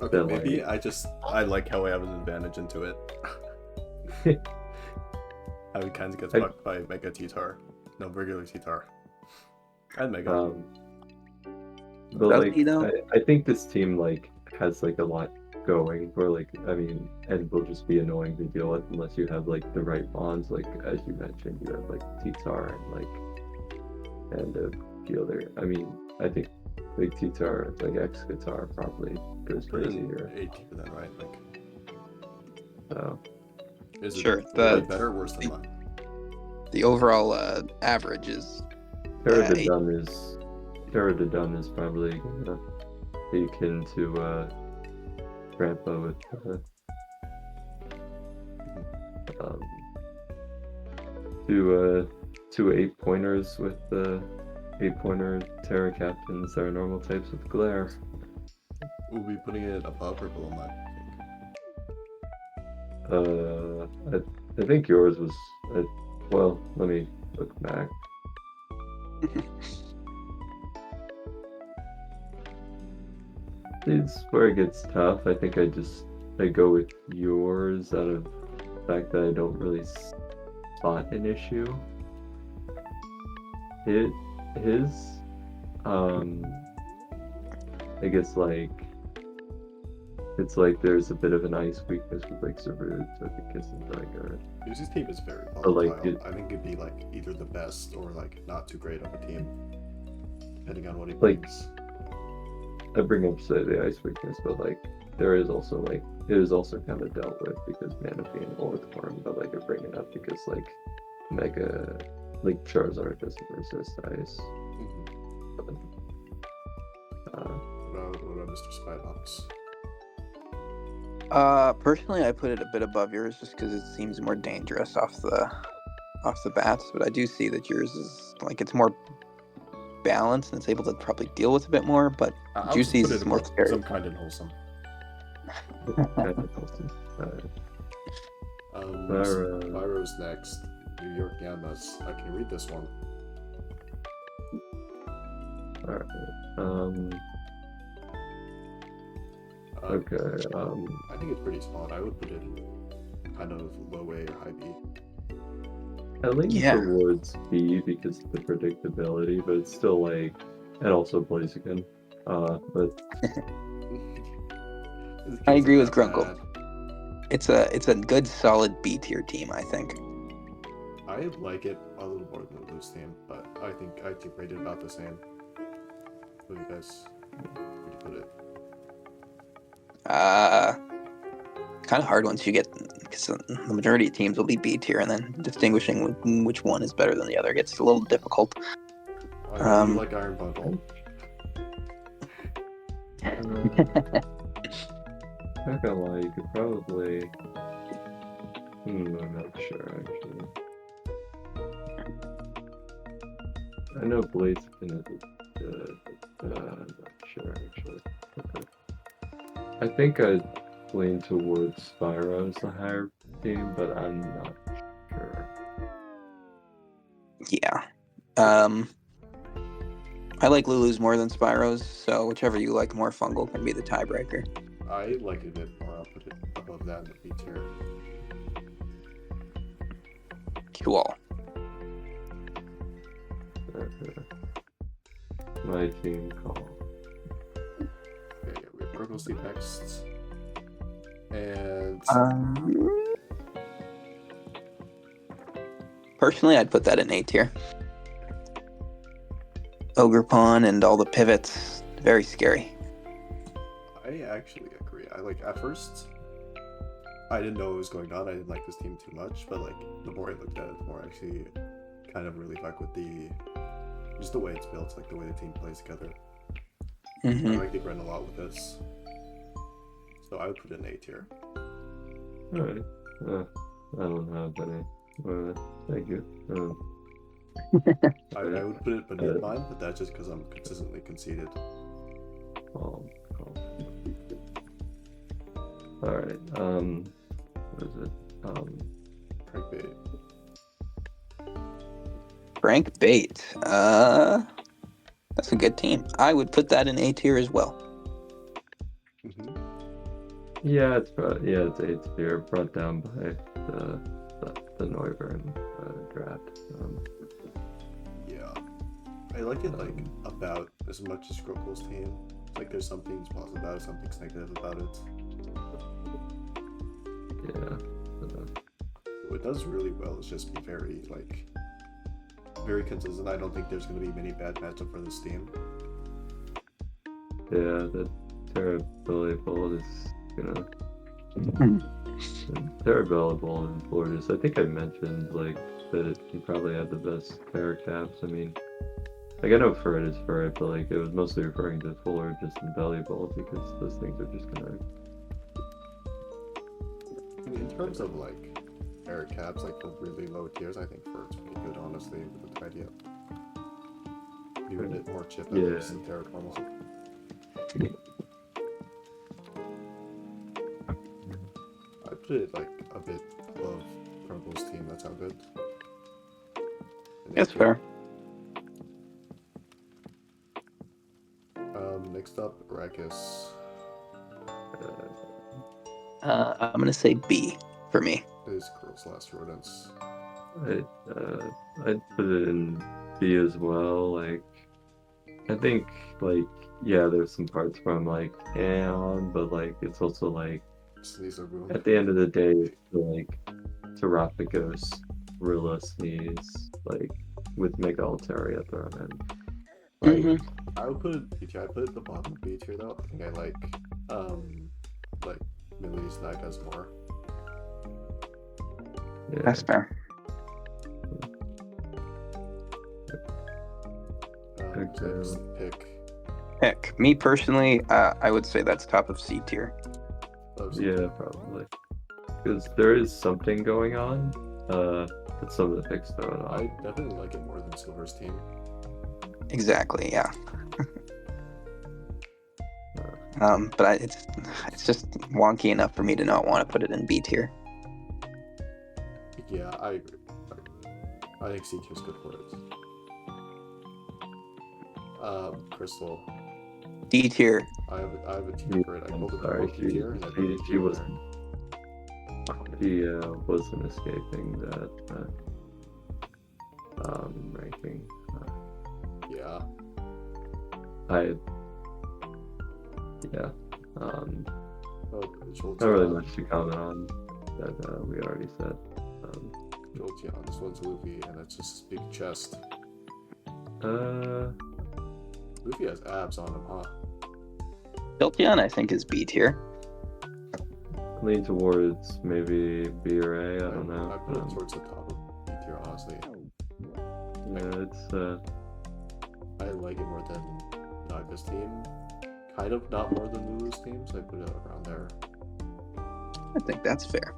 Okay, that, maybe like, I like how I have an advantage into it. How he kind of gets fucked by Mega T-Tar. No, regular T-Tar. And Mega. But, Does like, he, though? I think this team, like, has, like, a lot going for, like, I mean, and will just be annoying to deal with unless you have, like, the right bonds. Like, as you mentioned, you have, like, T-Tar and, like, and the other. I mean, I think, like, T-Tar, like, X-Guitar probably goes Put it crazy in here. A tier then, right? Like, So, is Sure, it the- better or worse than mine? The overall average is Pterodon is probably gonna be akin to Grandpa with two 8-pointers with the 8-pointer Terra Captains are normal types with glare. We'll be putting it above or below mine, I think yours was well, let me look back. It's where it gets tough. I think I go with yours out of the fact that I don't really spot an issue. His, I guess, like, it's like there's a bit of an ice weakness with, like, Zephyr, so I think it's like Juicy's team is very But, volatile. like, I think it'd be like either the best or like not too great of a team, depending on what he Like, brings. I bring up the ice weakness, but like there is also like it is also kind of dealt with because Mana being old form, but like I bring it up because like Mega, like Charizard doesn't resist ice. Mm-hmm. What about Mr. Spidops? Personally, I put it a bit above yours just because it seems more dangerous off the bats. But I do see that yours is like it's more balanced and it's able to probably deal with a bit more, but I'll just Juicy's put it is in more like scary. some kind of wholesome. Kind of awesome. Spyro. Spyro's next. New York Yamas. I can read this one. Alright. Okay. I think it's pretty solid. I would put it kind of low A or high B. I lean Yeah. towards B because of the predictability, but it's still like, and also Blaziken. But I agree with Isn't that Grunkle. bad. It's a good solid B tier team, I think. I like it a little more than Lulu's team, but I think I keep rated about the same. What do you guys put it? Kind of hard once you get, because the majority of teams will be B tier, and then distinguishing which one is better than the other gets a little difficult. I know you like Iron Bundle. Not gonna lie, you could probably. I'm not sure actually. I know Blaziken is good, but I'm not sure actually. Okay. I think I'd lean towards Spyro as the higher team, but I'm not sure. Yeah. I like Lulu's more than Spyro's, so whichever you like more, Fungal can be the tiebreaker. I like it a bit more. I'll put it above that in the B tier. Cool. My team call. Okay, yeah, we have Grunkle Sleep next. And Personally, I'd put that in A tier. Ogre Pawn and all the pivots, very scary. I actually agree. I like at first I didn't know what was going on. I didn't like this team too much, but like the more I looked at it, the more I actually kind of really fuck with just the way it's built, like the way the team plays together. I like the grind a lot with this. So I would put it in A tier. Alright. I don't have any. Thank you. I would put it beneath mine, but that's just because I'm consistently conceited. Alright, what is it? Crankbait. Crankbait. That's a good team. I would put that in A tier as well. Yeah, it's A tier, brought down by the Neuburn draft. Yeah. I like it like about as much as Grunkle's team. It's like there's some things positive about it, some things negative about it. Yeah. What it does really well is just be very consistent. I don't think there's going to be many bad matchups for this team. Yeah, the Terrability Bolt is gonna Terrability Bolt and Floridas. I think I mentioned like that he probably had the best Terra caps. I mean, like I know Furret is Furret, but like it was mostly referring to Floridas and Belly Bolt because those things are just gonna. In terms of like air caps, like for really low tiers, I think Furret's pretty good, honestly, with the tidy up. Be a bit more chip at least than Terra Normal. I put it like a bit above Grunkle's team. That's how good. That's fair. Next up, Arachys. I'm gonna say B for me. His girl's last rodents. I'd put it in B as well. Like, I think like yeah, there's some parts where I'm like on, but like it's also like at the end of the day, like Terapagos, Rilla Sneeze, like with Mega Altaria thrown in. Like, I would put it B tier. I put it at the bottom of B tier though. I think I like Milli's Naga's more. yeah. That's fair. Next Pick. Me personally, I would say that's top of C tier. Yeah, probably. Because there is something going on, but some of the picks throw it off. I definitely like it more than Silver's team. Exactly, yeah. But it's just wonky enough for me to not want to put it in B tier. Yeah, I agree. I think C tier is good for it. Crystal. D tier. I have a tier for it. I pulled it from Sorry, B tier and I put it she in wasn't. She wasn't escaping that ranking. Yeah. Yeah. Oh, Jolteon. Not really much to comment on that we already said. Jolteon. This one's Luffy, and it's just his big chest. Luffy has abs on him, huh? Jolteon, I think, is B tier. Lean towards maybe B or A. I don't know. I put it towards the top of B tier, honestly. Yeah, it's I like it more than Naga's team. Kind of not more than Lulu's team, so I put it around there. I think that's fair.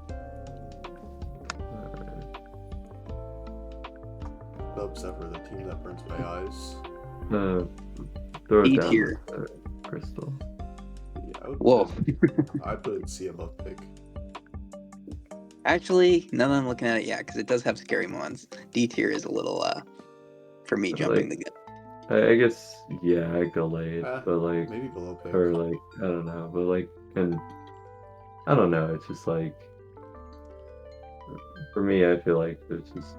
Zephyr, the team that burns my eyes. throw it B down tier. with, Crystal. Yeah, I would Whoa. I'd put it C above Pig. Actually, now that I'm looking at it, yeah, because it does have scary mons. D tier is a little, for me, jumping the gun. I guess, yeah, I'd go late, but like, maybe below Pig. or like, I don't know, but like, and I don't know, it's just like, for me, I feel like there's just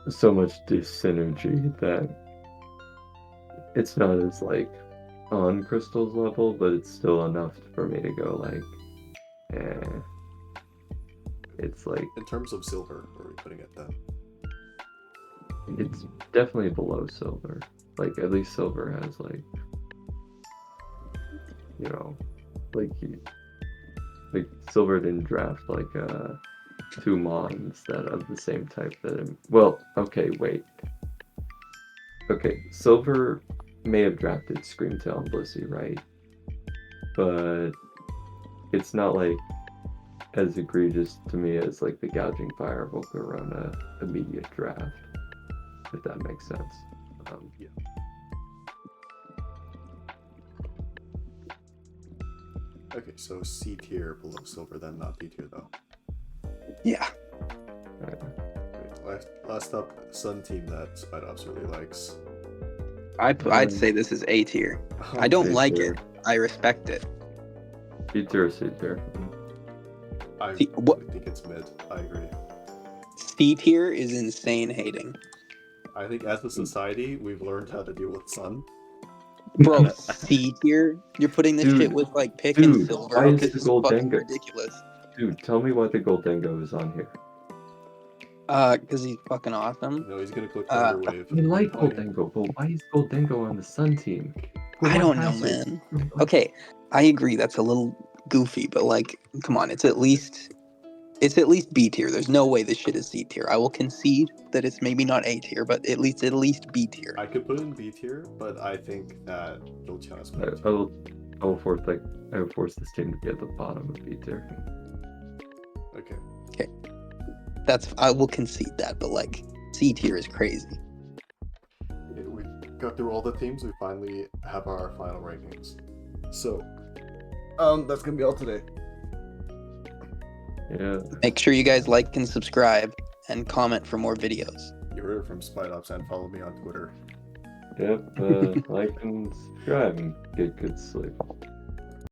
so much dyssynergy that it's not as like on Crystal's level, but it's still enough for me to go like, it's like, In terms of silver, where are we putting it then? it's definitely below silver. Like, at least silver has like, you know, like silver didn't draft like two mons that of the same type that well, okay, wait. Okay, silver may have drafted Screamtail and Blissey, right? But it's not like as egregious to me as like the Gouging Fire Volcarona immediate draft, if that makes sense. Yeah. Okay, so C tier below silver, then not D tier though. Yeah. Okay, last up, Sun team that Spidops really likes. I'd say this is A tier. I don't like it. I respect it. B tier or C tier? I See, what- think it's mid. I agree. C tier is insane hating. I think as a society, we've learned how to deal with Sun. Bro, C tier? You're putting this shit with like Pick and Silver? Why is This the is Gold fucking Dengo? ridiculous. Dude, tell me why the Gold Dengo is on here. Because he's fucking awesome. No, he's gonna click Thunder Wave. I like Gold Dengo, but why is Gold Dengo on the Sun team? I don't know, man. Okay, I agree that's a little goofy, but like, come on, it's at least B tier. There's no way this shit is C tier. I will concede that it's maybe not A tier, but at least B tier. I could put it in B tier, but I think that Jolteon is mid. I will force this team to be at the bottom of B tier. Okay. I will concede that, but like, C tier is crazy. We got through all the teams. We finally have our final rankings. So, that's gonna be all today. Yeah. Make sure you guys like and subscribe and comment for more videos. You heard it from Spidops, and follow me on Twitter. Yep. Like and subscribe and get good sleep.